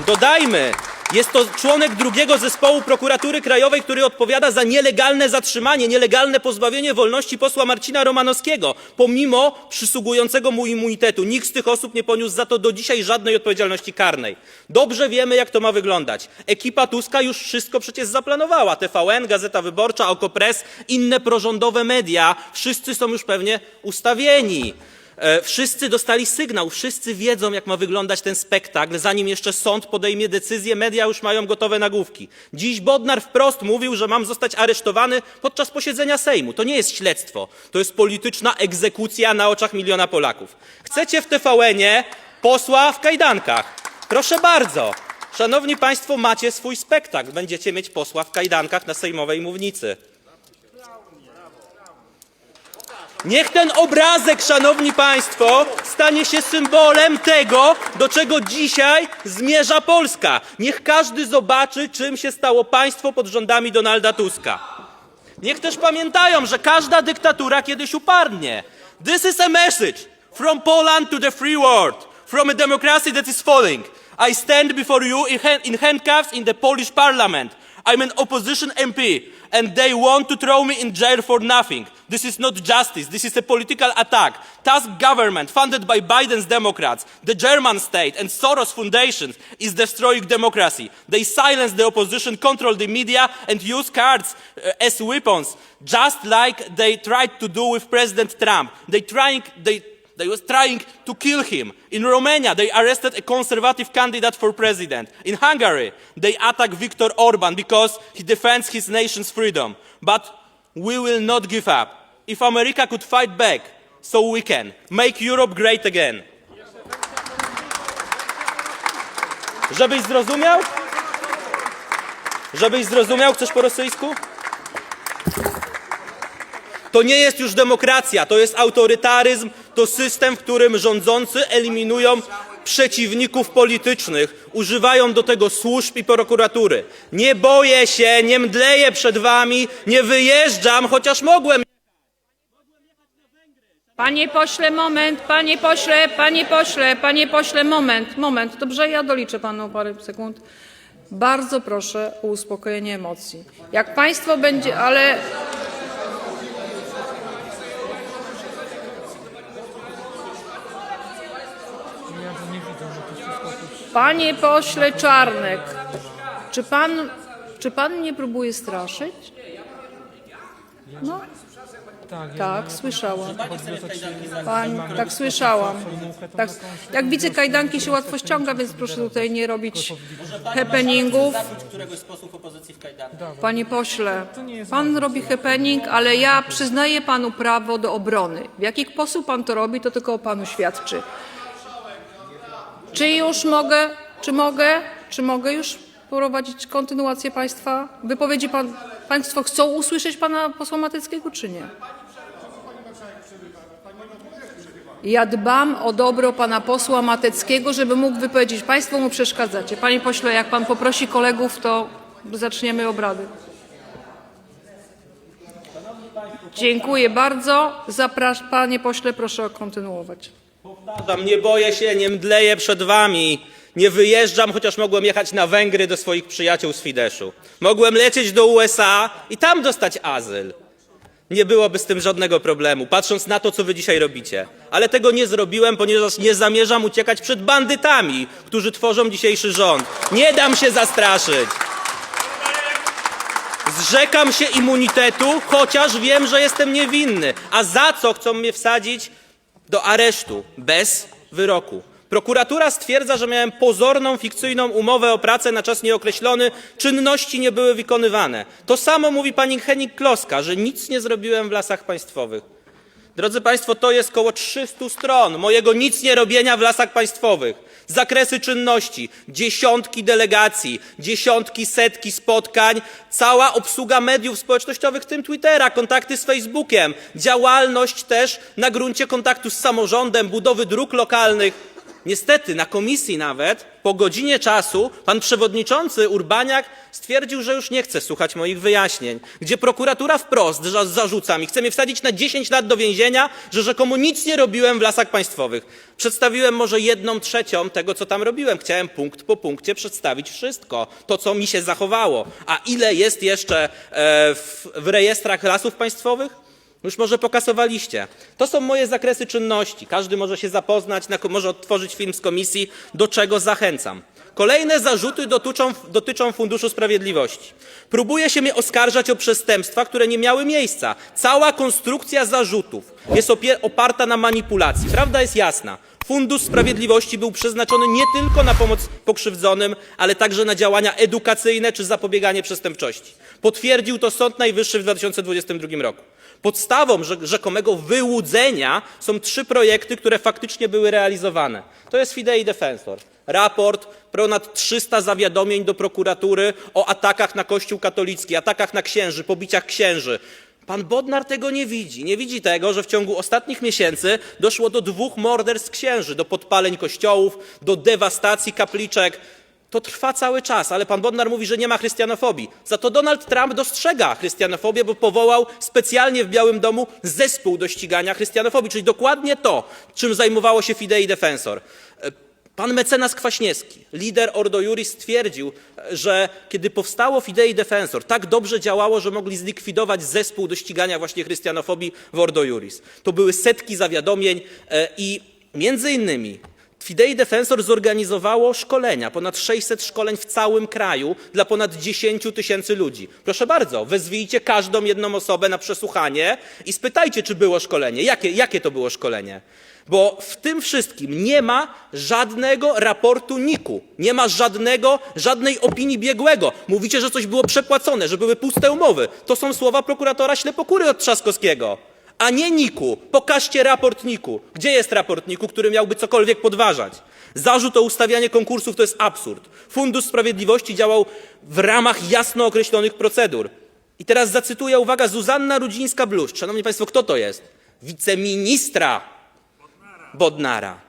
dodajmy, jest to członek drugiego zespołu Prokuratury Krajowej, który odpowiada za nielegalne zatrzymanie, nielegalne pozbawienie wolności posła Marcina Romanowskiego, pomimo przysługującego mu immunitetu. Nikt z tych osób nie poniósł za to do dzisiaj żadnej odpowiedzialności karnej. Dobrze wiemy, jak to ma wyglądać. Ekipa Tuska już wszystko przecież zaplanowała. TVN, Gazeta Wyborcza, Okopres, inne prorządowe media. Wszyscy są już pewnie ustawieni. Wszyscy dostali sygnał, wszyscy wiedzą, jak ma wyglądać ten spektakl, zanim jeszcze sąd podejmie decyzję, media już mają gotowe nagłówki. Dziś Bodnar wprost mówił, że mam zostać aresztowany podczas posiedzenia Sejmu. To nie jest śledztwo, to jest polityczna egzekucja na oczach miliona Polaków. Chcecie w TVN-ie posła w kajdankach? Proszę bardzo. Szanowni państwo, macie swój spektakl. Będziecie mieć posła w kajdankach na sejmowej mównicy. Niech ten obrazek, szanowni państwo, stanie się symbolem tego, do czego dzisiaj zmierza Polska. Niech każdy zobaczy, czym się stało państwo pod rządami Donalda Tuska. Niech też pamiętają, że każda dyktatura kiedyś upadnie. This is a message from Poland to the free world, from a democracy that is falling. I stand before you in handcuffs in the Polish parliament. I'm an opposition MP and they want to throw me in jail for nothing. This is not justice. This is a political attack. Tusk government, funded by Biden's Democrats, the German state and Soros foundations is destroying democracy. They silence the opposition, control the media and use cards as weapons, just like they tried to do with President Trump. They were trying to kill him. In Romania, they arrested a conservative candidate for president. In Hungary, they attacked Viktor Orban because he defends his nation's freedom. But we will not give up. If America could fight back, so we can. Make Europe great again. Żebyś zrozumiał? Żebyś zrozumiał? Chcesz po rosyjsku? To nie jest już demokracja, to jest autorytaryzm, to system, w którym rządzący eliminują przeciwników politycznych, używają do tego służb i prokuratury. Nie boję się, nie mdleję przed wami, nie wyjeżdżam, chociaż mogłem.
Panie pośle, moment, panie pośle, moment. Dobrze, ja doliczę panu parę sekund. Bardzo proszę o uspokojenie emocji. Jak państwo będzie, ale... Panie pośle Czarnek, czy pan mnie próbuje straszyć? No. Tak, słyszałam. Tak, słyszałam. Tak. Jak widzę, kajdanki się łatwo ściąga, więc proszę tutaj nie robić happeningów. Panie pośle, pan robi happening, ale ja przyznaję panu prawo do obrony. W jaki sposób pan to robi, to tylko o panu świadczy. Czy już mogę już prowadzić kontynuację państwa wypowiedzi? Państwo chcą usłyszeć pana posła Mateckiego, czy nie? Ja dbam o dobro pana posła Mateckiego, żeby mógł wypowiedzieć. Państwo mu przeszkadzacie. Panie pośle, jak pan poprosi kolegów, to zaczniemy obrady. Dziękuję bardzo. Panie pośle, proszę kontynuować.
Powtarzam, nie boję się, nie mdleję przed wami. Nie wyjeżdżam, chociaż mogłem jechać na Węgry do swoich przyjaciół z Fideszu. Mogłem lecieć do USA i tam dostać azyl. Nie byłoby z tym żadnego problemu, patrząc na to, co wy dzisiaj robicie. Ale tego nie zrobiłem, ponieważ nie zamierzam uciekać przed bandytami, którzy tworzą dzisiejszy rząd. Nie dam się zastraszyć. Zrzekam się immunitetu, chociaż wiem, że jestem niewinny. A za co chcą mnie wsadzić do aresztu bez wyroku? Prokuratura stwierdza, że miałem pozorną, fikcyjną umowę o pracę na czas nieokreślony, czynności nie były wykonywane. To samo mówi pani Hennig-Kloska, że nic nie zrobiłem w Lasach Państwowych. Drodzy Państwo, to jest koło 300 stron mojego nic nie robienia w Lasach Państwowych. Zakresy czynności, dziesiątki delegacji, dziesiątki, setki spotkań, cała obsługa mediów społecznościowych, w tym Twittera, kontakty z Facebookiem, działalność też na gruncie kontaktu z samorządem, budowy dróg lokalnych. Niestety na komisji nawet po godzinie czasu pan przewodniczący Urbaniak stwierdził, że już nie chce słuchać moich wyjaśnień, gdzie prokuratura wprost zarzuca mi, chce mnie wsadzić na 10 lat do więzienia, że rzekomo nic nie robiłem w Lasach Państwowych. Przedstawiłem może 1/3 tego, co tam robiłem. Chciałem punkt po punkcie przedstawić wszystko, to co mi się zachowało. A ile jest jeszcze w rejestrach Lasów Państwowych? Już może pokasowaliście. To są moje zakresy czynności. Każdy może się zapoznać, może odtworzyć film z komisji, do czego zachęcam. Kolejne zarzuty dotyczą Funduszu Sprawiedliwości. Próbuje się mnie oskarżać o przestępstwa, które nie miały miejsca. Cała konstrukcja zarzutów jest oparta na manipulacji. Prawda jest jasna. Fundusz Sprawiedliwości był przeznaczony nie tylko na pomoc pokrzywdzonym, ale także na działania edukacyjne czy zapobieganie przestępczości. Potwierdził to Sąd Najwyższy w 2022 roku. Podstawą rzekomego wyłudzenia są 3 projekty, które faktycznie były realizowane. To jest Fidei Defensor. Raport, ponad 300 zawiadomień do prokuratury o atakach na Kościół katolicki, atakach na księży, pobiciach księży. Pan Bodnar tego nie widzi. Nie widzi tego, że w ciągu ostatnich miesięcy doszło do 2 morderstw księży, do podpaleń kościołów, do dewastacji kapliczek. To trwa cały czas, ale pan Bodnar mówi, że nie ma chrystianofobii. Za to Donald Trump dostrzega chrystianofobię, bo powołał specjalnie w Białym Domu zespół do ścigania chrystianofobii, czyli dokładnie to, czym zajmowało się Fidei Defensor. Pan mecenas Kwaśniewski, lider Ordo Iuris, stwierdził, że kiedy powstało Fidei Defensor, tak dobrze działało, że mogli zlikwidować zespół do ścigania właśnie chrystianofobii w Ordo Iuris. To były setki zawiadomień i między innymi Fidei Defensor zorganizowało szkolenia, ponad 600 szkoleń w całym kraju dla ponad 10 000 ludzi. Proszę bardzo, wezwijcie każdą jedną osobę na przesłuchanie i spytajcie, czy było szkolenie. Jakie to było szkolenie? Bo w tym wszystkim nie ma żadnego raportu NIK-u, nie ma żadnej opinii biegłego. Mówicie, że coś było przepłacone, że były puste umowy. To są słowa prokuratora Ślepokury od Trzaskowskiego, a nie NIK-u. Pokażcie raport NIK-u. Gdzie jest raport NIK-u, który miałby cokolwiek podważać? Zarzut o ustawianie konkursów to jest absurd. Fundusz Sprawiedliwości działał w ramach jasno określonych procedur. I teraz zacytuję, uwaga, Zuzanna Rudzińska-Bluszcz. Szanowni Państwo, kto to jest? Wiceministra Bodnara.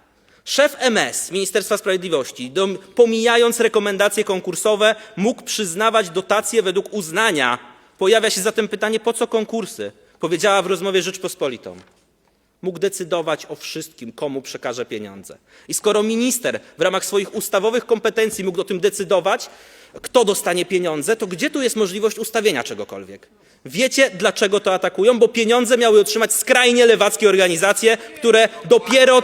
Szef MS Ministerstwa Sprawiedliwości, pomijając rekomendacje konkursowe, mógł przyznawać dotacje według uznania. Pojawia się zatem pytanie, po co konkursy? Powiedziała w rozmowie z Rzeczpospolitą. Mógł decydować o wszystkim, komu przekaże pieniądze. I skoro minister w ramach swoich ustawowych kompetencji mógł o tym decydować, kto dostanie pieniądze, to gdzie tu jest możliwość ustawienia czegokolwiek? Wiecie, dlaczego to atakują? Bo pieniądze miały otrzymać skrajnie lewackie organizacje, które dopiero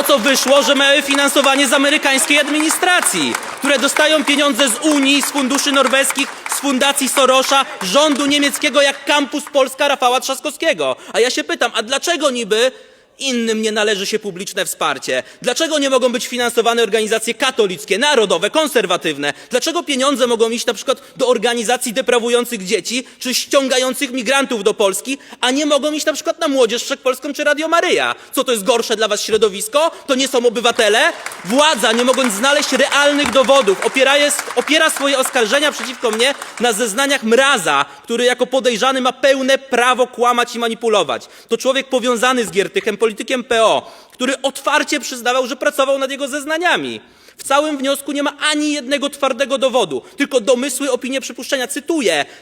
co wyszło, że miały finansowanie z amerykańskiej administracji, które dostają pieniądze z Unii, z funduszy norweskich, z fundacji Sorosza, rządu niemieckiego jak Campus Polska Rafała Trzaskowskiego. A ja się pytam, a dlaczego niby innym nie należy się publiczne wsparcie? Dlaczego nie mogą być finansowane organizacje katolickie, narodowe, konserwatywne? Dlaczego pieniądze mogą iść na przykład do organizacji deprawujących dzieci czy ściągających migrantów do Polski, a nie mogą iść na przykład na Młodzież Wszechpolską czy Radio Maryja? Co, to jest gorsze dla was środowisko? To nie są obywatele? Władza, nie mogąc znaleźć realnych dowodów, opiera swoje oskarżenia przeciwko mnie na zeznaniach Mraza, który jako podejrzany ma pełne prawo kłamać i manipulować. To człowiek powiązany z Giertychem, politykiem PO, który otwarcie przyznawał, że pracował nad jego zeznaniami. W całym wniosku nie ma ani jednego twardego dowodu, tylko domysły, opinie, przypuszczenia.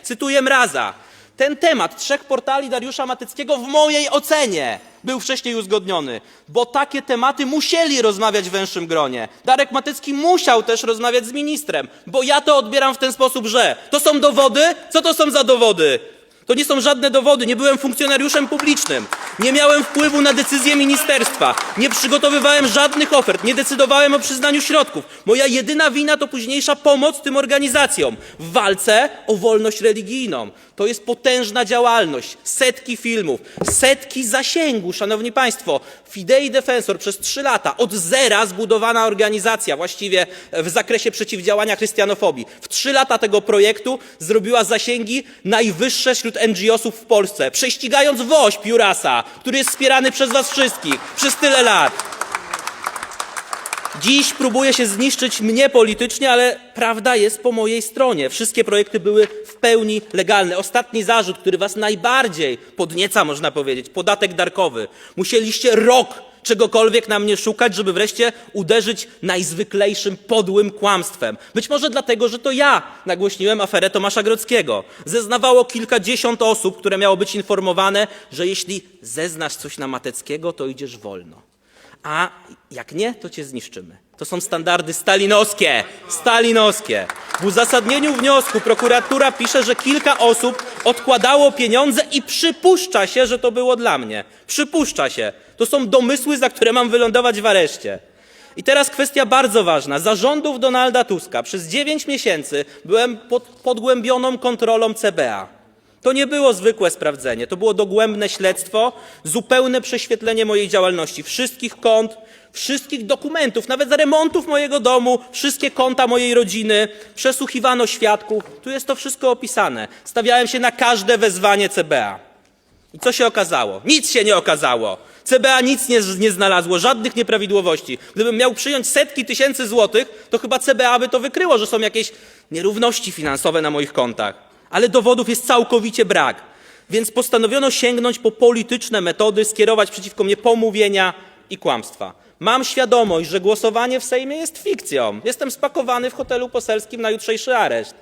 Cytuję Mraza. Ten temat 3 portali Dariusza Mateckiego w mojej ocenie był wcześniej uzgodniony, bo takie tematy musieli rozmawiać w węższym gronie. Darek Matecki musiał też rozmawiać z ministrem, bo ja to odbieram w ten sposób, że to są dowody? Co to są za dowody? To nie są żadne dowody, nie byłem funkcjonariuszem publicznym, nie miałem wpływu na decyzje ministerstwa, nie przygotowywałem żadnych ofert, nie decydowałem o przyznaniu środków. Moja jedyna wina to późniejsza pomoc tym organizacjom w walce o wolność religijną. To jest potężna działalność, setki filmów, setki zasięgu, szanowni państwo. Fidei Defensor przez 3 lata, od zera zbudowana organizacja właściwie w zakresie przeciwdziałania chrystianofobii. W 3 lata tego projektu zrobiła zasięgi najwyższe wśród NGO-sów w Polsce, prześcigając WOŚP Jurasa, który jest wspierany przez was wszystkich przez tyle lat. Dziś próbuje się zniszczyć mnie politycznie, ale prawda jest po mojej stronie. Wszystkie projekty były w pełni legalne. Ostatni zarzut, który was najbardziej podnieca, można powiedzieć, podatek darkowy. Musieliście rok czegokolwiek na mnie szukać, żeby wreszcie uderzyć najzwyklejszym podłym kłamstwem. Być może dlatego, że to ja nagłośniłem aferę Tomasza Grodzkiego. Zeznawało kilkadziesiąt osób, które miało być informowane, że jeśli zeznasz coś na Mateckiego, to idziesz wolno. A jak nie, to cię zniszczymy. To są standardy stalinowskie. Stalinowskie. W uzasadnieniu wniosku prokuratura pisze, że kilka osób odkładało pieniądze i przypuszcza się, że to było dla mnie. Przypuszcza się. To są domysły, za które mam wylądować w areszcie. I teraz kwestia bardzo ważna. Za rządów Donalda Tuska przez 9 miesięcy byłem pod pogłębioną kontrolą CBA. To nie było zwykłe sprawdzenie, to było dogłębne śledztwo, zupełne prześwietlenie mojej działalności, wszystkich kont, wszystkich dokumentów, nawet remontów mojego domu, wszystkie konta mojej rodziny, przesłuchiwano świadków, tu jest to wszystko opisane. Stawiałem się na każde wezwanie CBA. I co się okazało? Nic się nie okazało. CBA nic nie znalazło, żadnych nieprawidłowości. Gdybym miał przyjąć setki tysięcy złotych, to chyba CBA by to wykryło, że są jakieś nierówności finansowe na moich kontach. Ale dowodów jest całkowicie brak. Więc postanowiono sięgnąć po polityczne metody, skierować przeciwko mnie pomówienia i kłamstwa. Mam świadomość, że głosowanie w Sejmie jest fikcją. Jestem spakowany w hotelu poselskim na jutrzejszy areszt.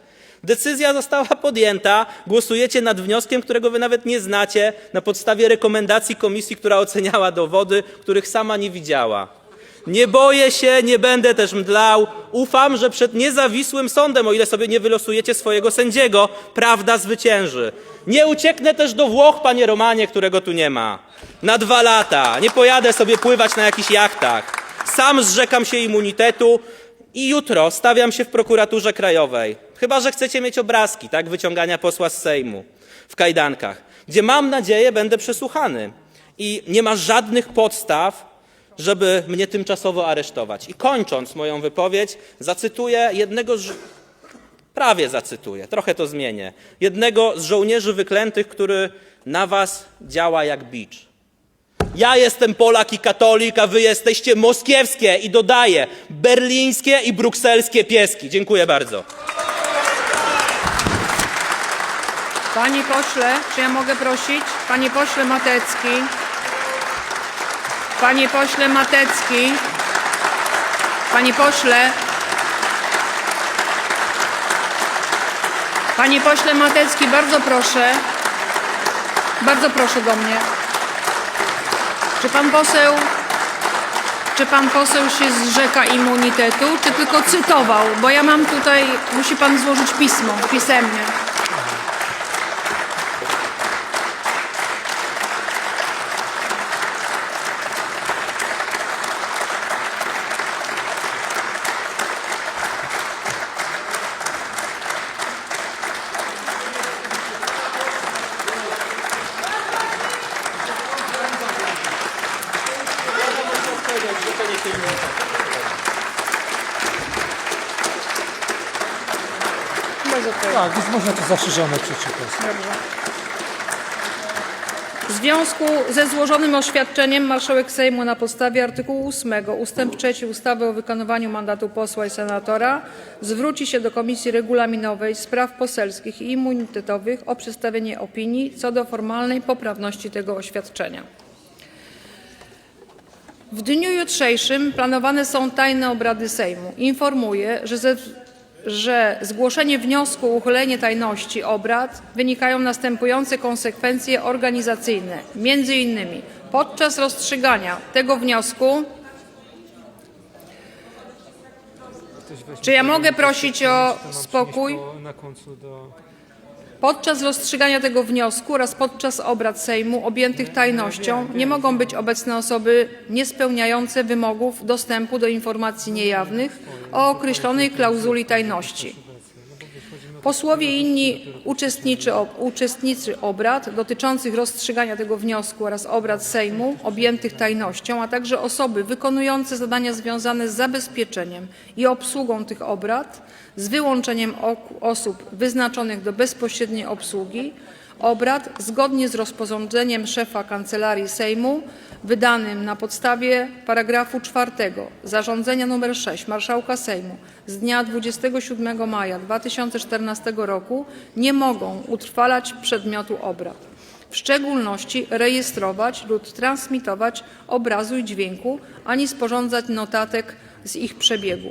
Decyzja została podjęta, głosujecie nad wnioskiem, którego wy nawet nie znacie, na podstawie rekomendacji komisji, która oceniała dowody, których sama nie widziała. Nie boję się, nie będę też mdlał. Ufam, że przed niezawisłym sądem, o ile sobie nie wylosujecie swojego sędziego, prawda zwycięży. Nie ucieknę też do Włoch, panie Romanie, którego tu nie ma. Na 2 lata. Nie pojadę sobie pływać na jakichś jachtach. Sam zrzekam się immunitetu i jutro stawiam się w prokuraturze krajowej. Chyba że chcecie mieć obrazki, tak? Wyciągania posła z Sejmu w kajdankach, gdzie mam nadzieję będę przesłuchany. I nie ma żadnych podstaw, żeby mnie tymczasowo aresztować. I kończąc moją wypowiedź, zacytuję prawie zacytuję, trochę to zmienię, jednego z żołnierzy wyklętych, który na was działa jak bicz. Ja jestem Polak i katolik, a wy jesteście moskiewskie i dodaję, berlińskie i brukselskie pieski. Dziękuję bardzo.
Panie pośle, czy ja mogę prosić? Panie pośle Matecki. Panie pośle Matecki. Panie pośle. Panie pośle Matecki, bardzo proszę. Bardzo proszę do mnie. Czy pan poseł się zrzeka immunitetu, czy tylko cytował? Bo ja mam tutaj, musi pan złożyć pismo, pisemnie.
Tak, więc można to zastrzeżone przeczytać.
W związku ze złożonym oświadczeniem marszałek Sejmu na podstawie artykułu 8 ustęp 3 ustawy o wykonywaniu mandatu posła i senatora zwróci się do Komisji Regulaminowej, Spraw Poselskich i Immunitetowych o przedstawienie opinii co do formalnej poprawności tego oświadczenia. W dniu jutrzejszym planowane są tajne obrady Sejmu. Informuję, że że zgłoszenie wniosku o uchylenie tajności obrad wynikają następujące konsekwencje organizacyjne. Między innymi podczas rozstrzygania tego wniosku. Czy ja mogę prosić o spokój? Podczas rozstrzygania tego wniosku oraz podczas obrad Sejmu objętych tajnością nie mogą być obecne osoby niespełniające wymogów dostępu do informacji niejawnych o określonej klauzuli tajności. Posłowie i inni uczestnicy obrad dotyczących rozstrzygania tego wniosku oraz obrad Sejmu objętych tajnością, a także osoby wykonujące zadania związane z zabezpieczeniem i obsługą tych obrad, z wyłączeniem osób wyznaczonych do bezpośredniej obsługi obrad, zgodnie z rozporządzeniem szefa Kancelarii Sejmu wydanym na podstawie paragrafu 4 zarządzenia nr 6 Marszałka Sejmu z dnia 27 maja 2014 roku, nie mogą utrwalać przedmiotu obrad, w szczególności rejestrować lub transmitować obrazu i dźwięku, ani sporządzać notatek z ich przebiegu.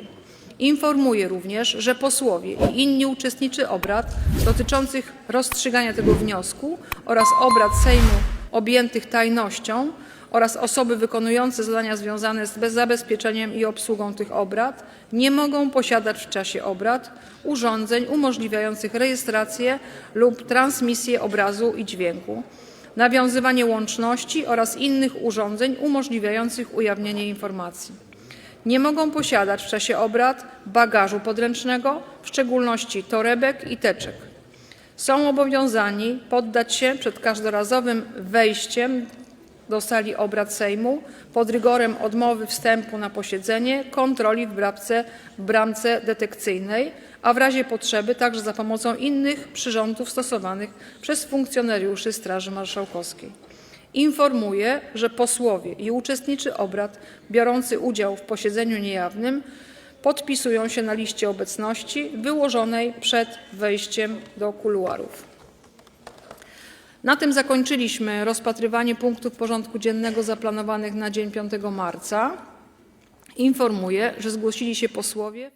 Informuję również, że posłowie i inni uczestnicy obrad dotyczących rozstrzygania tego wniosku oraz obrad Sejmu objętych tajnością oraz osoby wykonujące zadania związane z zabezpieczeniem i obsługą tych obrad nie mogą posiadać w czasie obrad urządzeń umożliwiających rejestrację lub transmisję obrazu i dźwięku, nawiązywanie łączności oraz innych urządzeń umożliwiających ujawnienie informacji. Nie mogą posiadać w czasie obrad bagażu podręcznego, w szczególności torebek i teczek. Są obowiązani poddać się przed każdorazowym wejściem do sali obrad Sejmu pod rygorem odmowy wstępu na posiedzenie, kontroli w bramce detekcyjnej, a w razie potrzeby także za pomocą innych przyrządów stosowanych przez funkcjonariuszy Straży Marszałkowskiej. Informuję, że posłowie i uczestnicy obrad biorący udział w posiedzeniu niejawnym podpisują się na liście obecności wyłożonej przed wejściem do kuluarów. Na tym zakończyliśmy rozpatrywanie punktów porządku dziennego zaplanowanych na dzień 5 marca. Informuję, że zgłosili się posłowie.